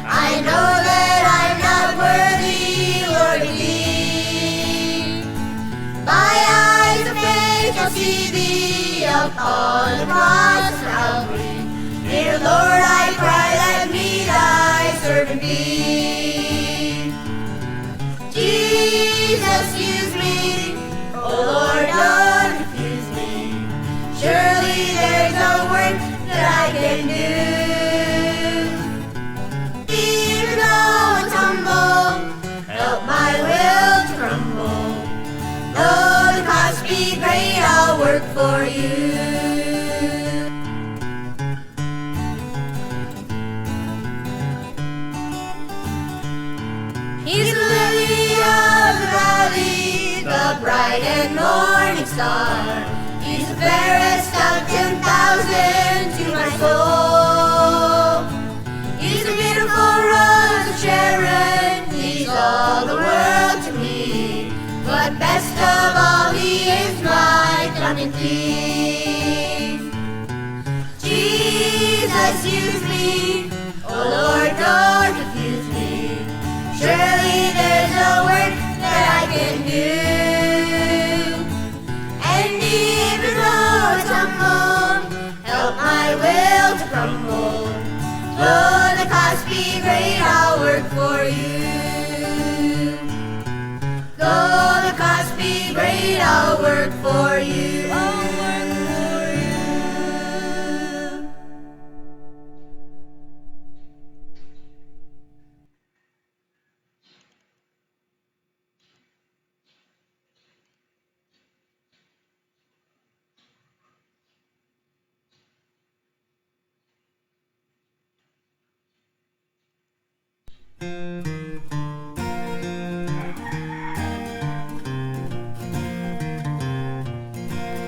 I know that I'm not worthy, Lord, of Thee. My eyes of faith shall see Thee upon the cross of Calvary. Dear Lord, I cry, let me Thy servant be. Jesus, use me, oh Lord, don't refuse me. Surely there's no work that I can do. Even though it's humble, help my will to crumble. Though the cost be great, I'll work for You. He's the lily of the valley, the bright and morning star. He's the fairest of 10,000 to my soul. He's the beautiful rose of Sharon. He's all the world to me. But best of all, He is my counting thief. Jesus, use me, oh Lord, don't refuse me. Surely there's no work that I can do. And even though it's humble, help my will to crumble. Though the cost be great, I'll work for You. Though the cost be great, I'll work for You. I'll work for You.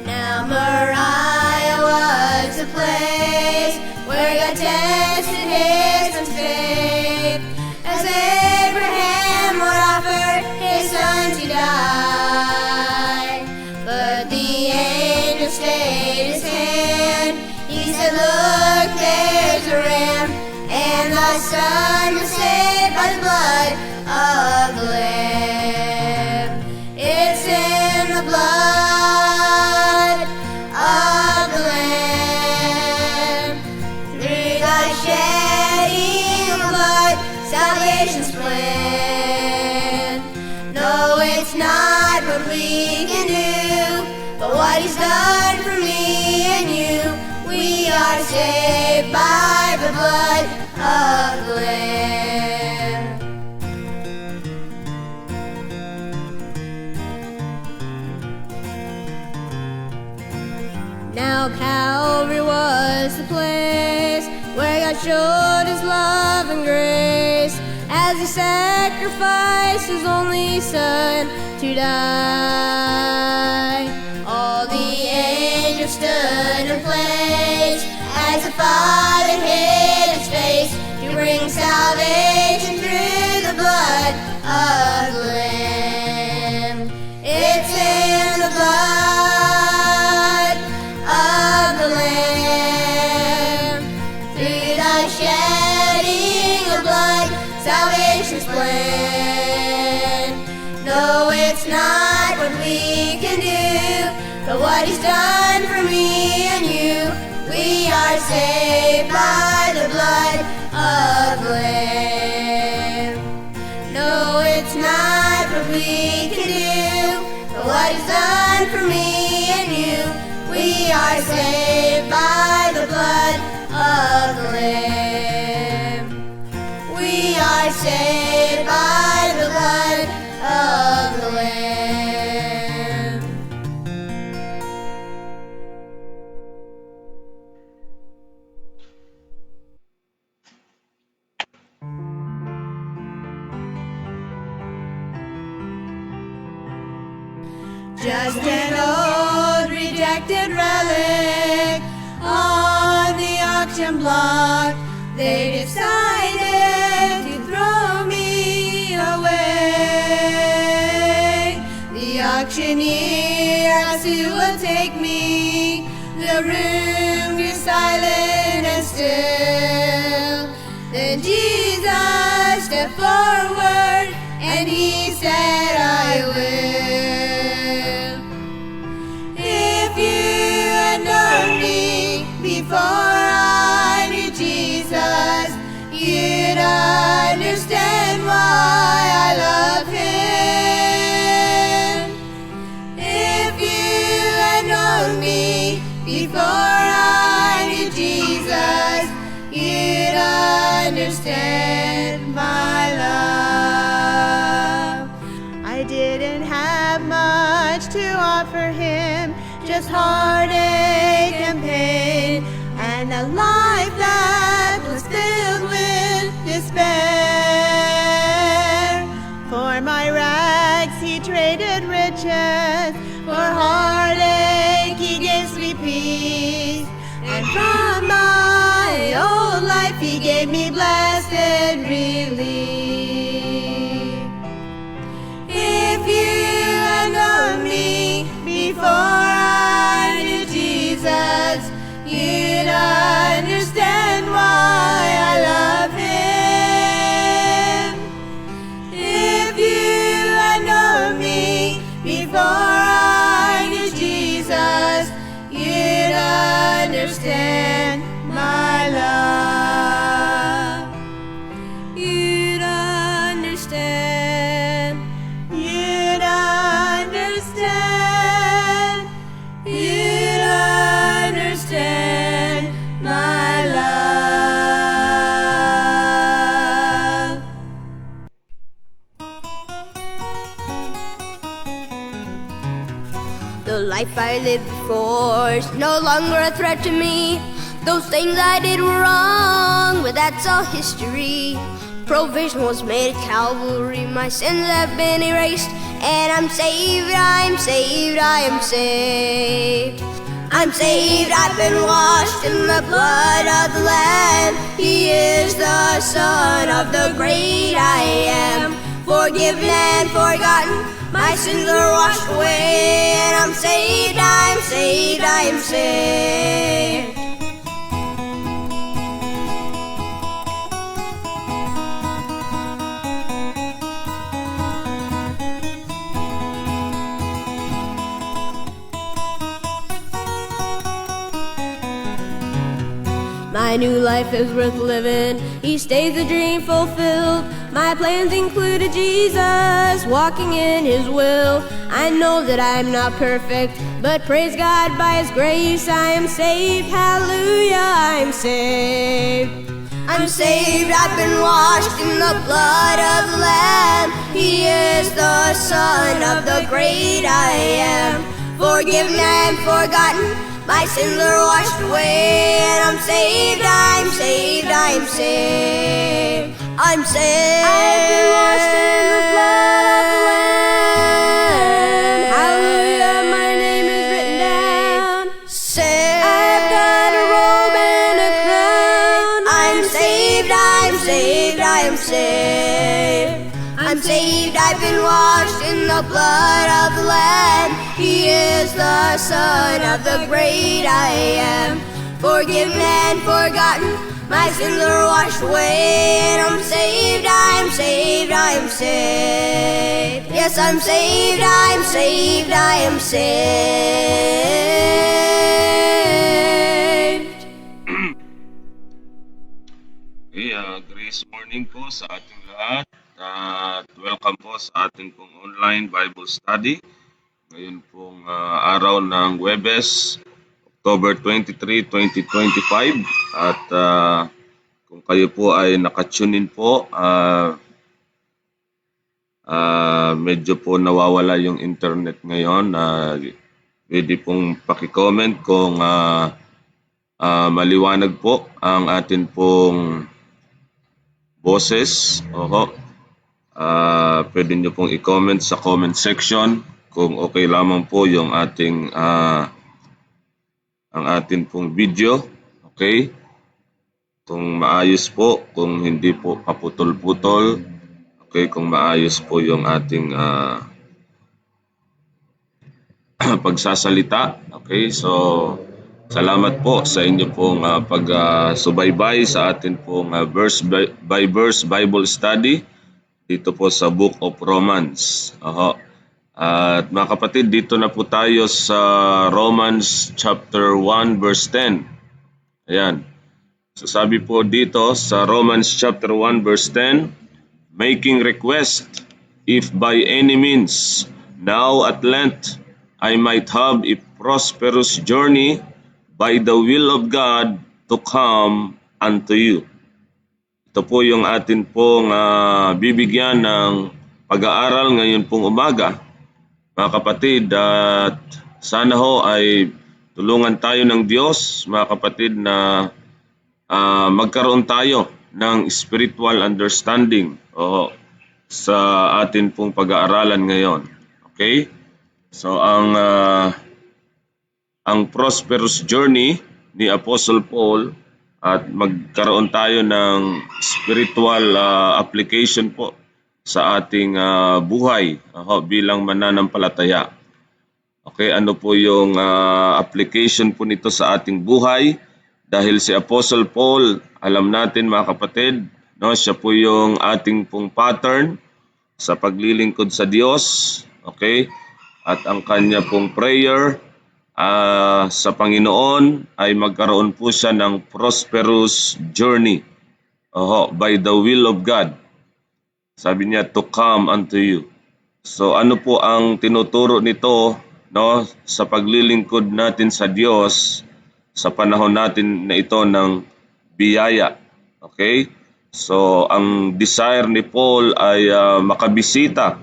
Now Moriah was a place where God tested His son's faith, as Abraham would offer his son to die. But the angel stayed his hand. He said, look, there's a ram, and the son was saved by the blood of the Lamb. It's in the blood of the Lamb. Through the shedding of blood, salvation's plan. No, it's not what we can do, but what He's done for me and you. We are saved by the blood of the Lamb. Now Calvary was the place where God showed His love and grace, as He sacrificed His only Son to die. All the angels stood in place as the Father hid His face to bring salvation through the blood of the Lamb. It's in the blood of the Lamb. Through the shedding of blood, salvation's plan. No, it's not what we can do, but what He's done for me and you. We are saved by the blood of the Lamb. No, it's not what we can do, but what He's done for me and you. We are saved by the blood of the Lamb. We are saved by the blood of the Lamb. Just an old rejected relic on the auction block. They decided to throw me away. The auctioneer asked who will take me. The room grew silent and still. Then Jesus step forward, and he said, I will. If you had known me before I knew Jesus, you'd understand why I love him. If you had known me before I knew Jesus, you'd understand my love. I didn't have much to offer him, just heartache and pain, and a life that was filled with despair. For my rags he traded riches, for heartache he gives me peace, and from my old life he gave me blessed relief. If you had known me before I knew Jesus, you'd understand why I love him. If you had known me before I knew Jesus, you'd understand my love. You'd understand. You'd understand. You'd understand my love. The life I lived before is no longer a threat to me. Those things I did were wrong, but that's all history. Provision was made at Calvary, my sins have been erased, and I'm saved, I'm saved, I am saved. I'm saved, I've been washed in the blood of the Lamb. He is the Son of the great I am. Forgiven and forgotten, my sins are washed away, and I'm saved, I'm saved, I am saved. My new life is worth living, each day's a dream fulfilled. My plans included Jesus, walking in his will. I know that I'm not perfect, but praise God by his grace I am saved, hallelujah, I'm saved. I'm saved, I've been washed in the blood of the Lamb. He is the Son of the great I am. Forgiven and forgotten, my sins are washed away, and I'm saved, I'm saved, I'm saved. I'm saved. I've been washed in the blood of the Lamb. Hallelujah, my name is written down. Saved. I've got a robe and a crown. I'm saved, I'm saved, I am saved. I'm saved, I've been washed in the blood of the Lamb. He is the Son of the great I am. Forgiven and forgotten, my sins are washed away, and I'm saved, I'm saved, I am saved. Yes, I'm saved, I'm saved, I am saved. Okay, grace morning po sa ating lahat at welcome po sa ating pong online Bible study. Ngayon pong araw ng Huwebes, October 23, 2025 at kung kayo po ay nakatune in po, medyo po nawawala yung internet ngayon. Pwede pong paki-comment kung maliwanag po ang atin pong boses. Pwede nyo pong i-comment sa comment section kung okay lamang po yung ating ang atin pong video. Okay? Kung maayos po, kung hindi po paputol-putol. Okay, kung maayos po yung ating pagsasalita. Okay, so salamat po sa inyo pong pagsubaybay sa atin pong verse by verse Bible study. dito po sa Book of Romans. At mga kapatid, dito na po tayo sa Romans chapter 1 verse 10. Ayan. So sabi po dito sa Romans chapter 1 verse 10, making request, if by any means, now at length, I might have a prosperous journey by the will of God to come unto you. Ito po yung atin pong bibigyan ng pag-aaral ngayon pong umaga, mga kapatid, at sana ho ay tulungan tayo ng Diyos, mga kapatid, na magkaroon tayo ng spiritual understanding sa atin pong pag-aaralan ngayon. Okay? So ang prosperous journey ni Apostle Paul, at magkaroon tayo ng spiritual application po sa ating buhay bilang mananampalataya. Okay, ano po yung application po nito sa ating buhay? Dahil si Apostle Paul, alam natin mga kapatid, no, siya po yung ating pong pattern sa paglilingkod sa Diyos. Okay? At ang kanya pong prayer sa Panginoon ay magkaroon po siya ng prosperous journey by the will of God. Sabi niya, to come unto you. So ano po ang tinuturo nito, no, sa paglilingkod natin sa Diyos sa panahon natin na ito ng biyaya. Okay? So ang desire ni Paul ay makabisita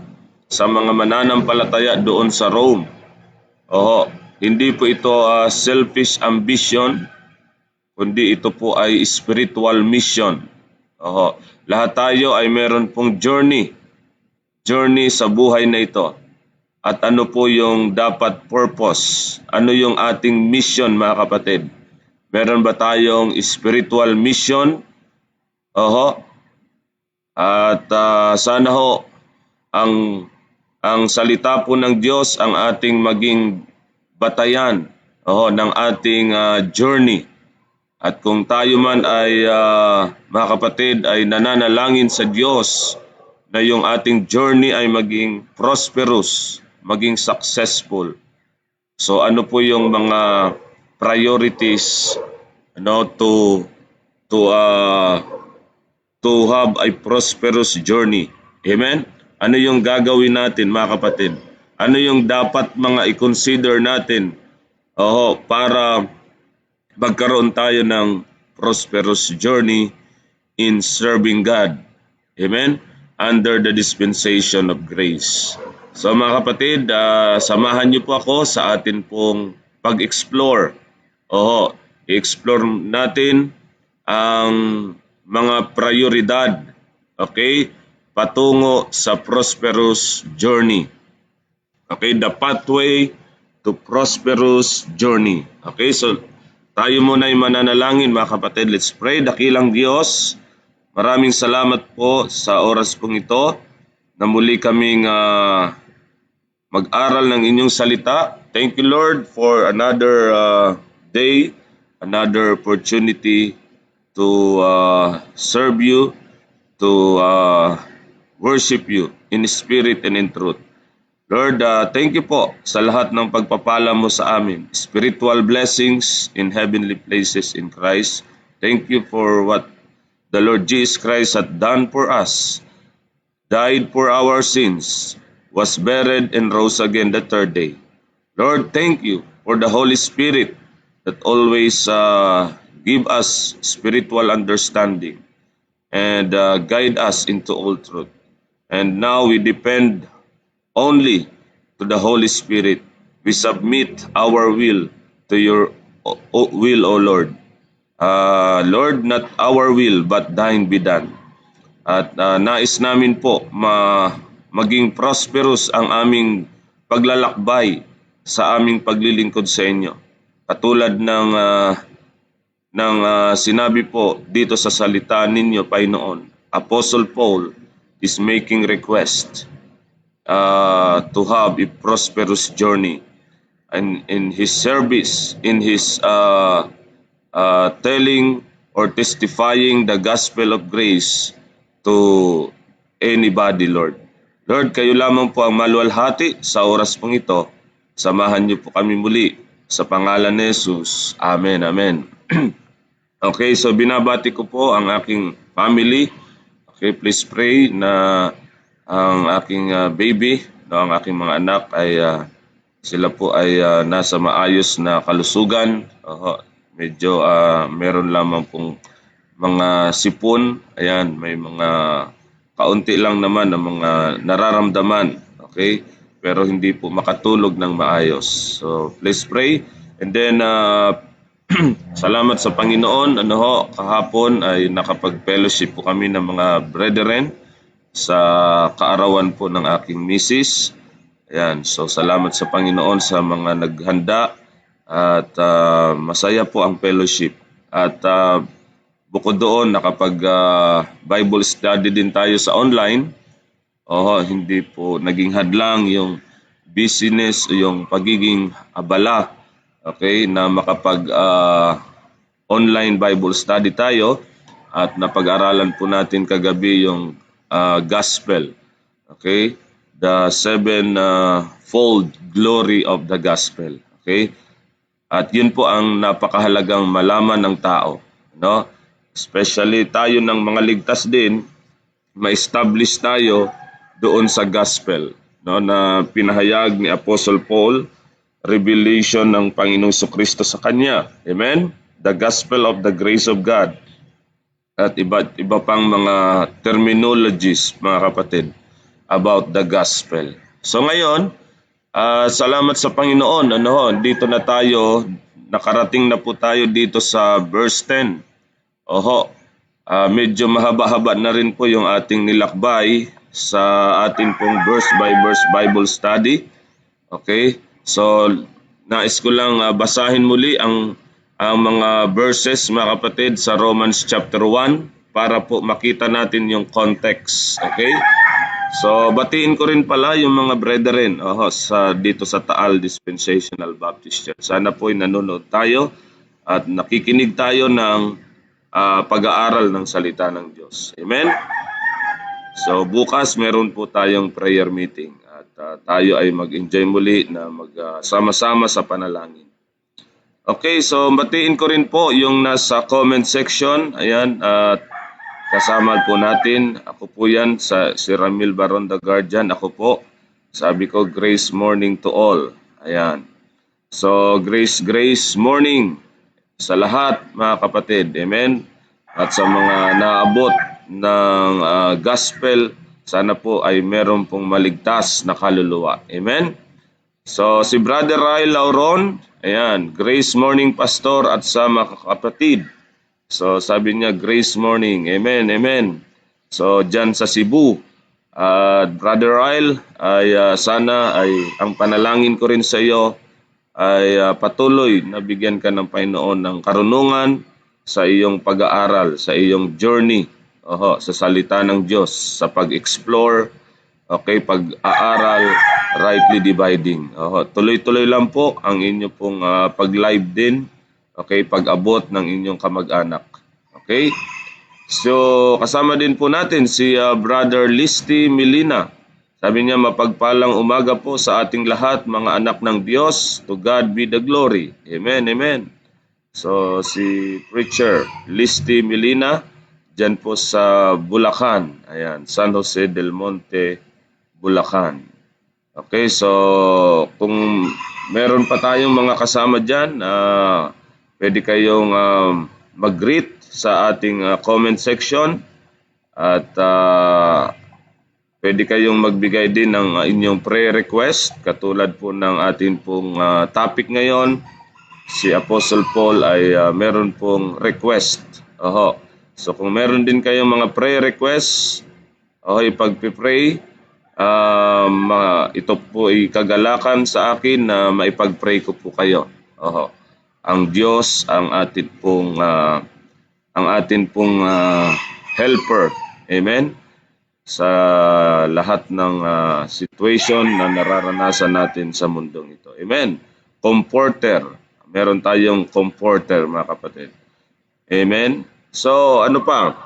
sa mga mananampalataya doon sa Rome. Hindi po ito selfish ambition, kundi ito po ay spiritual mission. Lahat tayo ay meron pong journey sa buhay na ito. At ano po yung dapat purpose? Ano yung ating mission, mga kapatid? Meron ba tayong spiritual mission? At sana ho ang salita po ng Diyos ang ating maging batayan ng ating journey. At kung tayo man ay mga kapatid ay nananalangin sa Diyos na yung ating journey ay maging prosperous, maging successful. So ano po yung mga priorities to have a prosperous journey? Amen? Ano yung gagawin natin, mga kapatid? Ano yung dapat mga i-consider natin para magkaroon tayo ng prosperous journey in serving God? Amen? Under the dispensation of grace. So mga kapatid, samahan niyo po ako sa atin pong pag-explore. I-explore natin ang mga prioridad, okay, patungo sa prosperous journey. Okay, the pathway to prosperous journey. Okay, so tayo muna ay mananalangin, mga kapatid. Let's pray. Dakilang Diyos, maraming salamat po sa oras pong ito na muli kaming mag-aral ng inyong salita. Thank you, Lord, for another day, another opportunity to serve you, to worship you in spirit and in truth. Lord, thank you po sa lahat ng pagpapala mo sa amin. Spiritual blessings in heavenly places in Christ. Thank you for what the Lord Jesus Christ had done for us. Died for our sins, was buried and rose again the third day. Lord, thank you for the Holy Spirit that always give us spiritual understanding and guide us into all truth. And now we depend only to the Holy Spirit. We submit our will to your will, O Lord. Lord, not our will, but thine be done. At nais namin po maging prosperous ang aming paglalakbay sa aming paglilingkod sa inyo. Katulad ng sinabi po dito sa salita ninyo, Panginoon, Apostle Paul is making request to have a prosperous journey and in his service, in his telling or testifying the gospel of grace to anybody, Lord. Lord, kayo lamang po ang maluwalhati sa oras pong ito. Samahan niyo po kami muli sa pangalan ni Jesus. Amen, amen. Okay, so binabati ko po ang aking family. Okay, please pray na ang aking baby, no, ang aking mga anak ay sila po ay nasa maayos na kalusugan. Medyo meron lamang pong mga sipon. Ayan, may mga kaunti lang naman ang mga nararamdaman. Okay? Pero hindi po makatulog ng maayos. So, please pray. And then, salamat sa Panginoon. Kahapon ay nakapag-fellowship po kami ng mga brethren sa kaarawan po ng aking misis. Ayan, so salamat sa Panginoon sa mga naghanda at masaya po ang fellowship. At bukod doon, nakapag Bible study din tayo sa online. Hindi po naging hadlang yung business, yung pagiging abala, okay, na makapag online Bible study tayo at napag-aralan po natin kagabi yung gospel, okay, the sevenfold glory of the gospel, okay, at yun po ang napakahalagang malaman ng tao, no? Especially tayo ng mga ligtas din, ma-establish tayo doon sa gospel, no, na pinahayag ni Apostle Paul, revelation ng Panginoong Kristo sa kanya. Amen? The gospel of the grace of God. At iba pang mga terminologies, mga kapatid, about the gospel. So ngayon, salamat sa Panginoon. Dito na tayo, nakarating na po tayo dito sa verse 10. Medyo mahaba-haba na rin po yung ating nilakbay sa ating pong verse by verse Bible study. Okay? So, nais ko lang basahin muli ang mga verses, mga kapatid, sa Romans chapter 1 para po makita natin yung context. Okay? So, batiin ko rin pala yung mga brethren dito sa Taal Dispensational Baptist Church. Sana po ay nanonood tayo at nakikinig tayo ng pag-aaral ng salita ng Diyos. Amen? So, bukas meron po tayong prayer meeting at tayo ay mag-enjoy muli na magsama-sama sa panalangin. Okay, so batiin ko rin po yung nasa comment section. Ayan, at kasama po natin. Ako po yan, si Ramil Baron the Guardian. Ako po, sabi ko, grace morning to all. Ayan. So, grace morning sa lahat, mga kapatid. Amen? At sa mga naabot ng gospel, sana po ay meron pong maligtas na kaluluwa. Amen? So, si Brother Ray Lauron, ayan, grace morning, pastor, at sa mga kapatid. So, sabi niya, grace morning. Amen, amen. So, dyan sa Cebu, Brother Ryle, ay sana ay ang panalangin ko rin sa iyo ay patuloy na bigyan ka ng Panginoon ng karunungan sa iyong pag-aaral, sa iyong journey sa salita ng Diyos, sa pag-explore, okay, pag-aaral, rightly dividing. Tuloy-tuloy lang po ang inyo pong pag-live din, okay, pag-abot ng inyong kamag-anak. Okay? So, kasama din po natin si Brother Listy Milina. Sabi niya, mapagpalang umaga po sa ating lahat, mga anak ng Diyos. To God be the glory. Amen, amen. So, si Preacher Listy Milina, dyan po sa Bulacan. Ayan, San Jose del Monte, Bulacan. Okay, so kung meron pa tayong mga kasama dyan, pwede kayong mag-greet sa ating comment section at pwede kayong magbigay din ng inyong prayer request katulad po ng ating pong topic ngayon. Si Apostle Paul ay meron pong request. So kung meron din kayong mga prayer requests, ipagpipray, ito po ay kagalakan sa akin na maipag-pray ko po kayo. Ang Diyos ang atin pong helper. Amen? Sa lahat ng situation na nararanasan natin sa mundong ito. Amen? Comforter. Meron tayong comforter, mga kapatid. Amen? So, ano pa?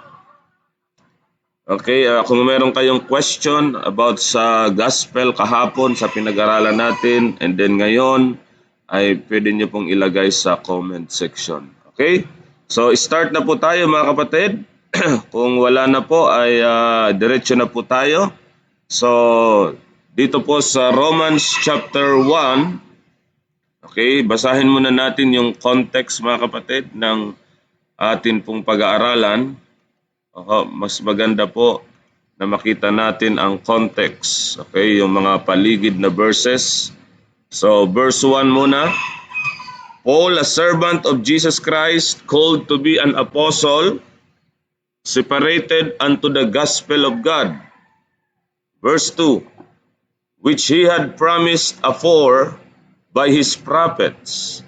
Okay, kung meron kayong question about sa gospel kahapon sa pinag-aralan natin and then ngayon, ay pwede nyo pong ilagay sa comment section. Okay? So, start na po tayo mga kapatid. Kung wala na po ay diretso na po tayo. So, dito po sa Romans chapter 1, okay, basahin muna natin yung context mga kapatid ng atin pong pag-aaralan. Mas maganda po na makita natin ang context, okay, yung mga paligid na verses. So, verse 1 muna. Paul, a servant of Jesus Christ, called to be an apostle, separated unto the gospel of God. Verse 2, which he had promised afore by his prophets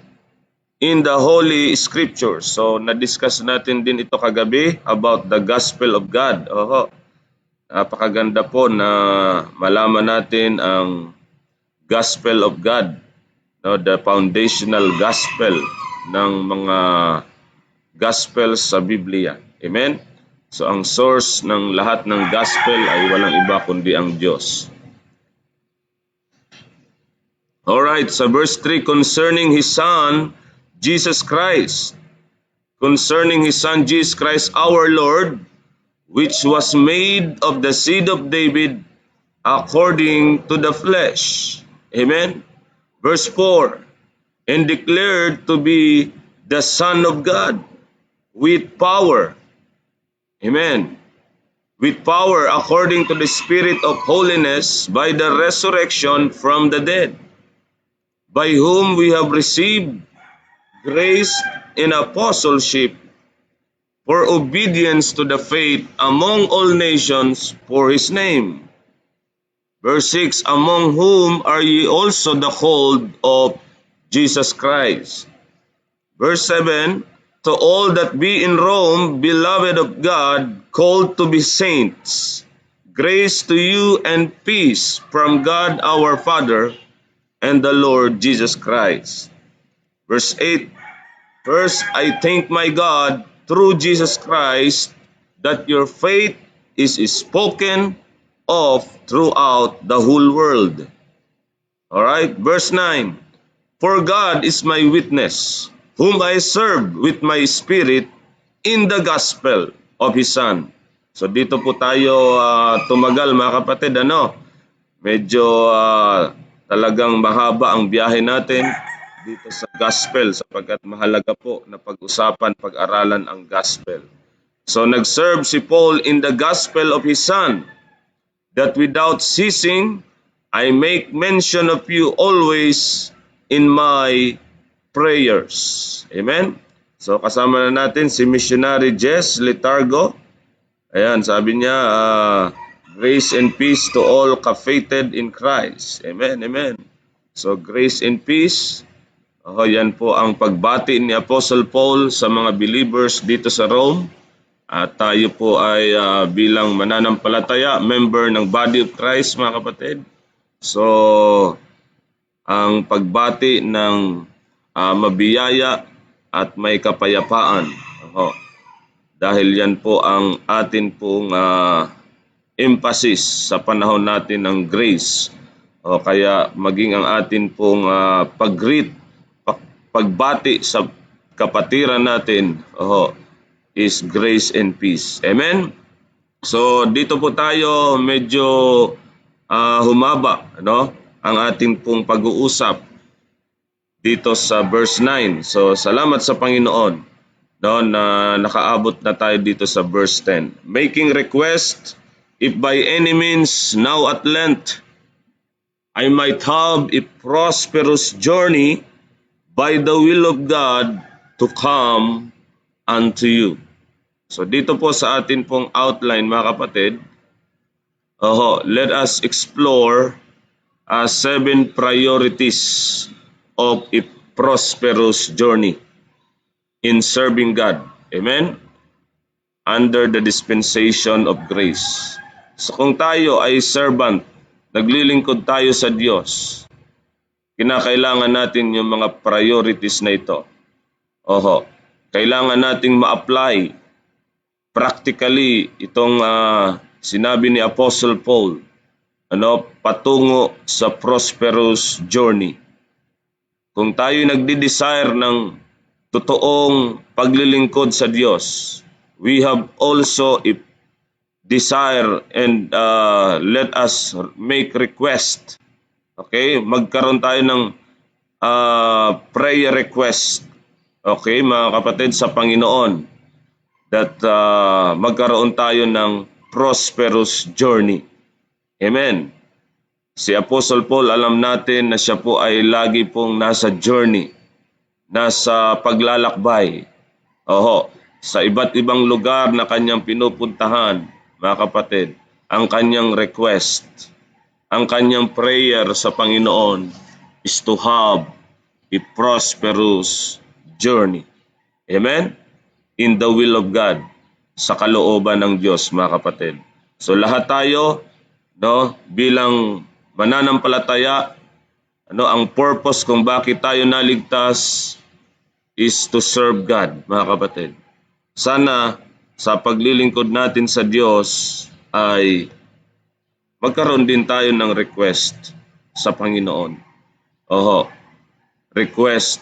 in the Holy Scriptures. So, na-discuss natin din ito kagabi about the gospel of God. Napakaganda po na malaman natin ang gospel of God, no, the foundational gospel ng mga gospel sa Biblia. Amen? So, ang source ng lahat ng gospel ay walang iba kundi ang Diyos. Alright, sa verse 3, concerning His Son, Jesus Christ, concerning His Son, Jesus Christ, our Lord, which was made of the seed of David according to the flesh. Amen? Verse 4, and declared to be the Son of God with power. Amen. With power according to the Spirit of holiness by the resurrection from the dead, by whom we have received grace and apostleship for obedience to the faith among all nations for His name. Verse 6, among whom are ye also the called of Jesus Christ. Verse 7, to all that be in Rome, beloved of God, called to be saints, grace to you and peace from God our Father and the Lord Jesus Christ. Verse 8, first, I thank my God through Jesus Christ that your faith is spoken of throughout the whole world. Alright, verse 9, for God is my witness, whom I serve with my spirit in the gospel of His Son. So dito po tayo tumagal mga kapatid, medyo talagang mahaba ang biyahe natin dito sa gospel sapagkat mahalaga po na pag-usapan, pag-aralan ang gospel. So nag-serve si Paul in the gospel of his Son, that without ceasing I make mention of you always in my prayers. Amen? So kasama na natin si Missionary Jess Letargo. Ayan, sabi niya, grace and peace to all ka-fated in Christ. Amen, amen. So grace and peace. Yan po ang pagbati ni Apostle Paul sa mga believers dito sa Rome. At tayo po ay bilang mananampalataya, member ng Body of Christ mga kapatid. So, ang pagbati ng mabiyaya at may kapayapaan. Dahil yan po ang atin pong emphasis sa panahon natin ng grace. Kaya maging ang atin pong pagbati sa kapatiran natin is grace and peace. Amen? So dito po tayo medyo humaba, ang ating pong pag-uusap dito sa verse 9. So salamat sa Panginoon na nakaabot na tayo dito sa verse 10. Making request, if by any means now at length I might have a prosperous journey by the will of God to come unto you. So dito po sa atin pong outline mga kapatid, let us explore 7 priorities of a prosperous journey in serving God. Amen? Under the dispensation of grace. So kung tayo ay servant, naglilingkod tayo sa Diyos, kinakailangan natin yung mga priorities na ito. Kailangan nating ma-apply practically itong sinabi ni Apostle Paul, patungo sa prosperous journey. Kung tayo nagdi-desire ng totoong paglilingkod sa Diyos, we have also desire and let us make request. Okay? Magkaroon tayo ng prayer request. Okay, mga kapatid, sa Panginoon, that magkaroon tayo ng prosperous journey. Amen. Si Apostle Paul, alam natin na siya po ay lagi pong nasa journey, nasa paglalakbay. Sa iba't ibang lugar na kanyang pinupuntahan, mga kapatid, ang kanyang request, ang kanyang prayer sa Panginoon is to have a prosperous journey. Amen? In the will of God, sa kalooban ng Diyos, mga kapatid. So lahat tayo, bilang mananampalataya, ang purpose kung bakit tayo naligtas is to serve God, mga kapatid. Sana sa paglilingkod natin sa Diyos ay magkaroon din tayo ng request sa Panginoon. Request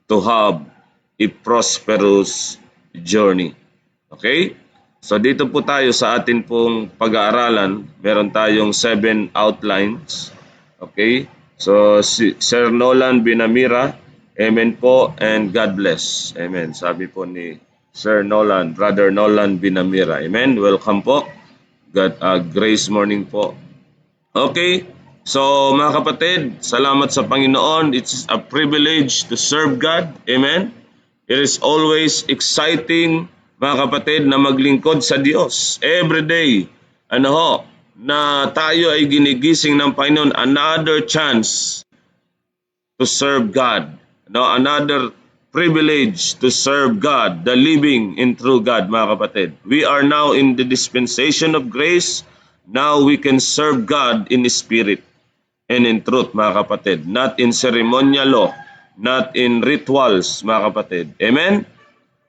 to have a prosperous journey. Okay? So dito po tayo sa atin pong pag-aaralan. Meron tayong 7 outlines. Okay? So si Sir Nolan Binamira, amen po, and God bless. Amen. Sabi po ni Sir Nolan, Brother Nolan Binamira. Amen. Welcome po. God, grace morning po. Okay. So mga kapatid, salamat sa Panginoon. It's a privilege to serve God. Amen. It is always exciting, mga kapatid, na maglingkod sa Diyos. Every day, na tayo ay ginigising ng Panginoon, another chance to serve God. Another privilege to serve God, the living and true God, mga kapatid. We are now in the dispensation of grace. Now we can serve God in spirit and in truth, mga kapatid. Not in ceremonial law, not in rituals, mga kapatid. Amen?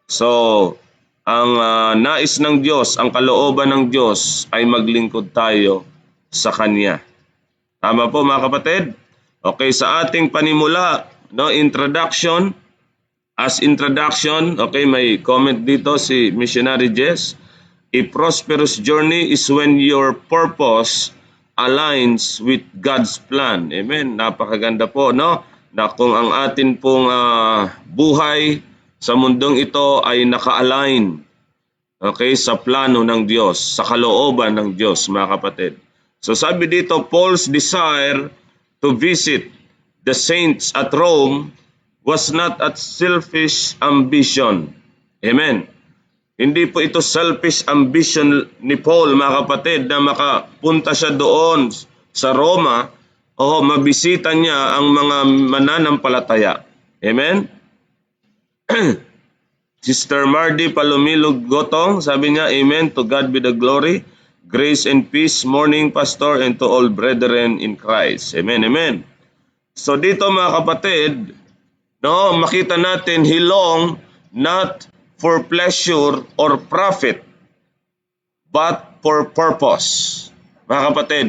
So, ang nais ng Diyos, ang kalooban ng Diyos ay maglingkod tayo sa Kanya. Tama po, mga kapatid? Okay, sa ating panimula, introduction. As introduction, okay, may comment dito si Missionary Jess. A prosperous journey is when your purpose aligns with God's plan. Amen. Napakaganda po, na kung ang atin pong buhay sa mundong ito ay naka-align, okay, sa plano ng Diyos, sa kalooban ng Diyos, mga kapatid. So sabi dito, Paul's desire to visit the saints at Rome was not a selfish ambition. Amen. Hindi po ito selfish ambition ni Paul, mga kapatid, na makapunta siya doon sa Roma o mabisita niya ang mga mananampalataya. Amen? Sister Mardy Palomilog Gotong, sabi niya, Amen, to God be the glory, grace and peace, morning, Pastor, and to all brethren in Christ. Amen, amen. So dito, mga kapatid, makita natin, he longed not for pleasure or profit, but for purpose. Mga kapatid,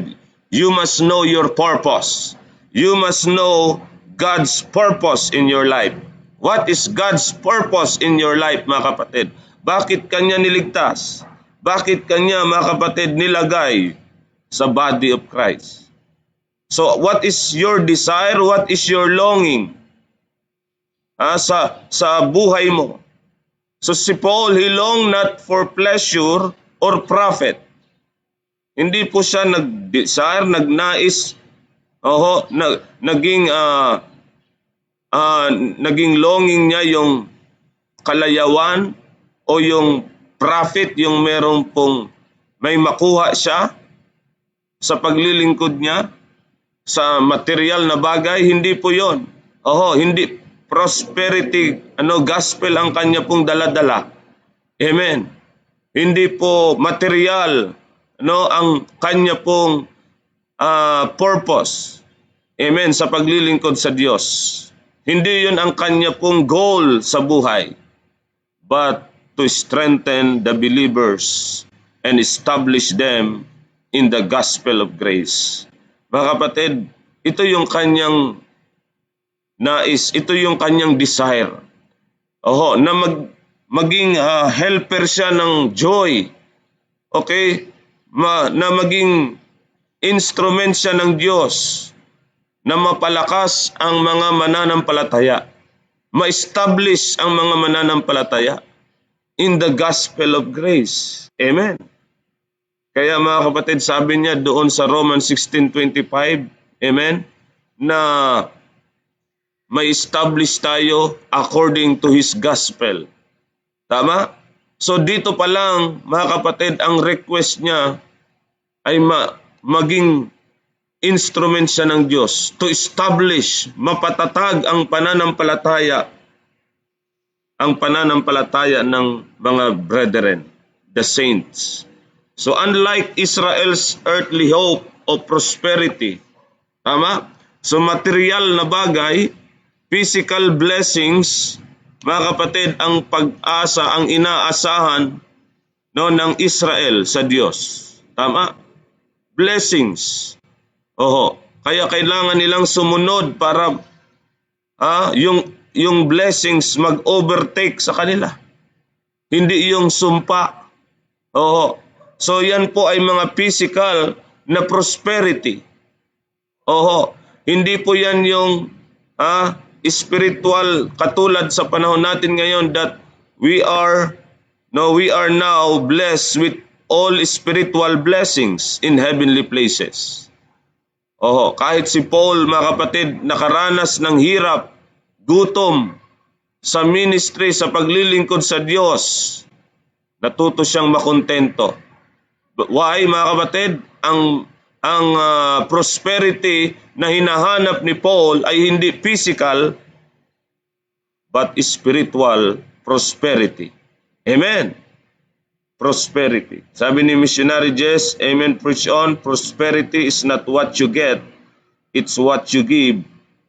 you must know your purpose. You must know God's purpose in your life. What is God's purpose in your life, mga kapatid? Bakit Kanya niligtas? Bakit Kanya, mga kapatid, nilagay sa body of Christ? So, what is your desire? What is your longing sa buhay mo? So si Paul, he longed not for pleasure or profit. Hindi po siya nag-desire, nagnais, naging longing niya yung kalayawan o yung profit, yung may makuha siya sa paglilingkod niya sa material na bagay. Hindi po yon. Hindi. Prosperity, gospel ang kanya pong daladala. Amen. Hindi po material, ang kanya pong purpose. Amen, sa paglilingkod sa Diyos. Hindi yun ang kanya pong goal sa buhay. But to strengthen the believers and establish them in the gospel of grace. Mga kapatid, ito yung kanyang nais, ito yung kanyang desire. Na maging helper siya ng joy. Okay? Na maging instrument siya ng Diyos na mapalakas ang mga mananampalataya. Ma-establish ang mga mananampalataya in the gospel of grace. Amen. Kaya mga kapatid, sabi niya doon sa Romans 16:25, amen, na may establish tayo according to His gospel. Tama? So dito pa lang, mga kapatid, ang request niya ay maging instrument siya ng Diyos to establish, mapatatag ang pananampalataya ng mga brethren, the saints. So unlike Israel's earthly hope of prosperity, tama? So material na bagay, physical blessings, mga kapatid, ang pag-asa, ang inaasahan ng Israel sa Diyos. Tama? Blessings. Kaya kailangan nilang sumunod para yung blessings mag-overtake sa kanila. Hindi yung sumpa. So yan po ay mga physical na prosperity. Hindi po yan yung spiritual katulad sa panahon natin ngayon that we are now blessed with all spiritual blessings in heavenly places. Kahit si Paul, mga kapatid, nakaranas ng hirap, gutom sa ministry, sa paglilingkod sa Diyos, natuto siyang makontento. Why, mga kapatid? Ang prosperity na hinahanap ni Paul ay hindi physical but spiritual prosperity. Amen. Prosperity. Sabi ni Missionary Jess, amen, preach on, prosperity is not what you get, it's what you give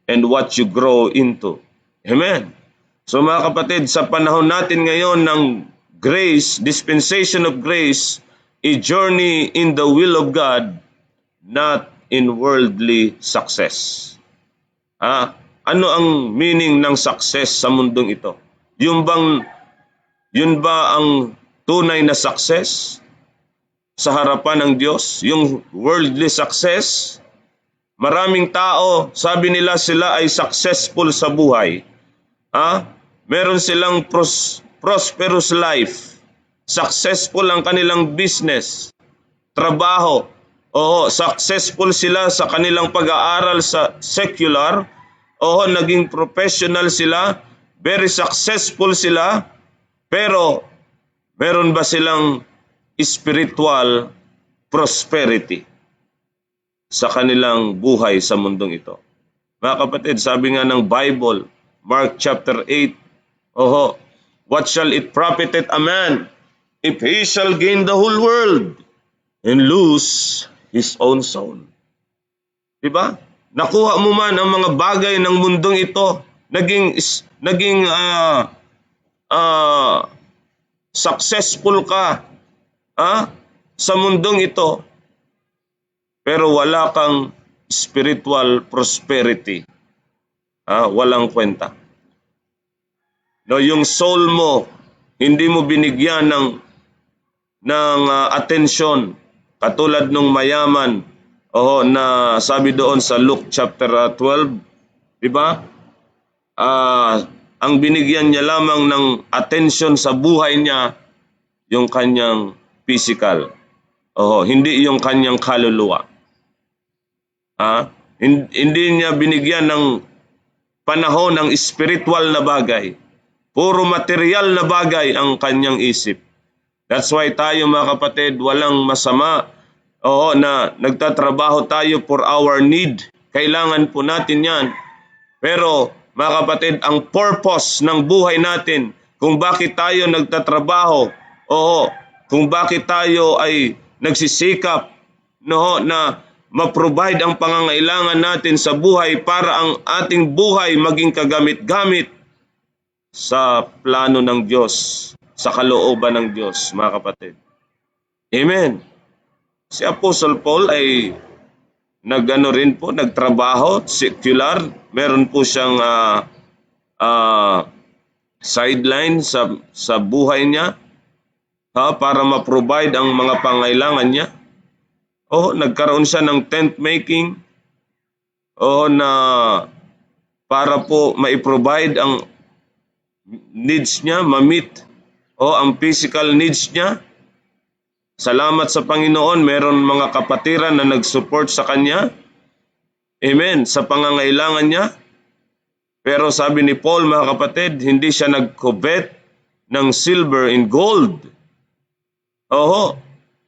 and what you grow into. Amen. So mga kapatid, sa panahon natin ngayon ng grace, dispensation of grace, a journey in the will of God, not in worldly success. Ano ang meaning ng success sa mundong ito? Yun ba ang tunay na success sa harapan ng Diyos? Yung worldly success? Maraming tao, sabi nila sila ay successful sa buhay. Meron silang prosperous life. Successful ang kanilang business, trabaho. Successful sila sa kanilang pag-aaral sa secular. Naging professional sila. Very successful sila. Pero, meron ba silang spiritual prosperity sa kanilang buhay sa mundong ito? Mga kapatid, sabi nga ng Bible, Mark chapter 8, what shall it profit a man if he shall gain the whole world and lose his own soul? Diba? Nakuha mo man ang mga bagay ng mundong ito, naging successful ka sa mundong ito, pero wala kang spiritual prosperity. Walang kwenta. Yung soul mo, hindi mo binigyan ng atensyon katulad nung mayaman na sabi doon sa Luke chapter 12, di ba? Ang binigyan niya lamang ng atensyon sa buhay niya yung kanyang physical. Hindi yung kanyang kaluluwa. Hindi niya binigyan ng panahon ng spiritual na bagay. Puro material na bagay ang kanyang isip. That's why tayo, mga kapatid, walang masama na nagtatrabaho tayo for our need. Kailangan po natin yan. Pero mga kapatid, ang purpose ng buhay natin, kung bakit tayo nagtatrabaho, kung bakit tayo ay nagsisikap na ma-provide ang pangangailangan natin sa buhay para ang ating buhay maging kagamit-gamit sa plano ng Diyos, sa kalooban ng Diyos, mga kapatid. Amen. Si Apostle Paul ay nagtrabaho, secular. Meron po siyang sideline sa buhay niya para ma-provide ang mga pangailangan niya. Nagkaroon siya ng tent making na para po ma-provide ang needs niya, ma-meet ang physical needs niya. Salamat sa Panginoon, meron mga kapatiran na nag-support sa kanya. Amen, sa pangangailangan niya. Pero sabi ni Paul, mga kapatid, hindi siya nag-covet ng silver and gold.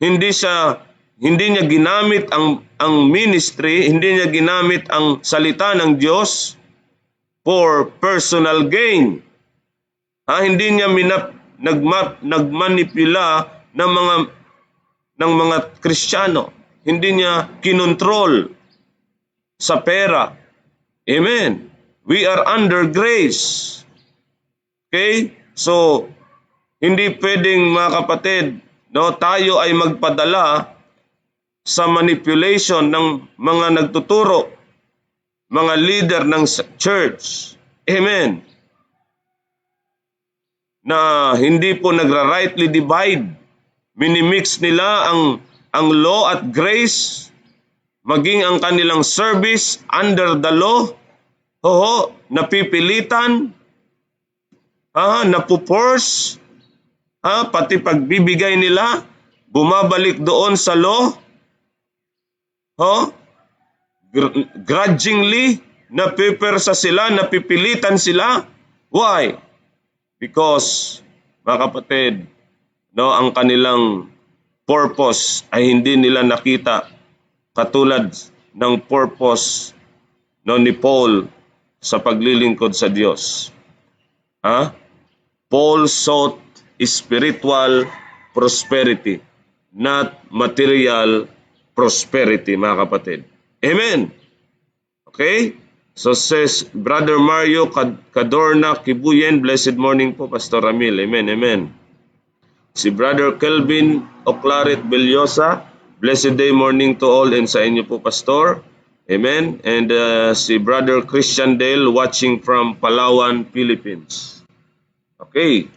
Hindi niya ginamit ang ministry, hindi niya ginamit ang salita ng Diyos for personal gain. Hindi niya nagmanipula ng mga Kristiyano. Hindi niya kinontrol sa pera. Amen. We are under grace. Okay? So, hindi pwedeng, mga kapatid, tayo ay magpadala sa manipulation ng mga nagtuturo, mga leader ng church. Amen. Na hindi po nagra-rightly divide. Minimix nila ang law at grace, maging ang kanilang service under the law. Napipilitan, napuforce, pati pagbibigay nila, bumabalik doon sa law. Grudgingly, napipersa sila, napipilitan sila. Why? Because, mga kapatid, ang kanilang purpose ay hindi nila nakita katulad ng purpose ni Paul sa paglilingkod sa Diyos. Paul sought spiritual prosperity, not material prosperity, mga kapatid. Amen. Okay? So says Brother Mario Cadorna Kibuyen, blessed morning po, Pastor Ramil. Amen, amen. Si Brother Kelvin Oclaret Bellosa, blessed day morning to all and sa inyo po, Pastor. Amen. And si Brother Christian Dale watching from Palawan, Philippines. Okay.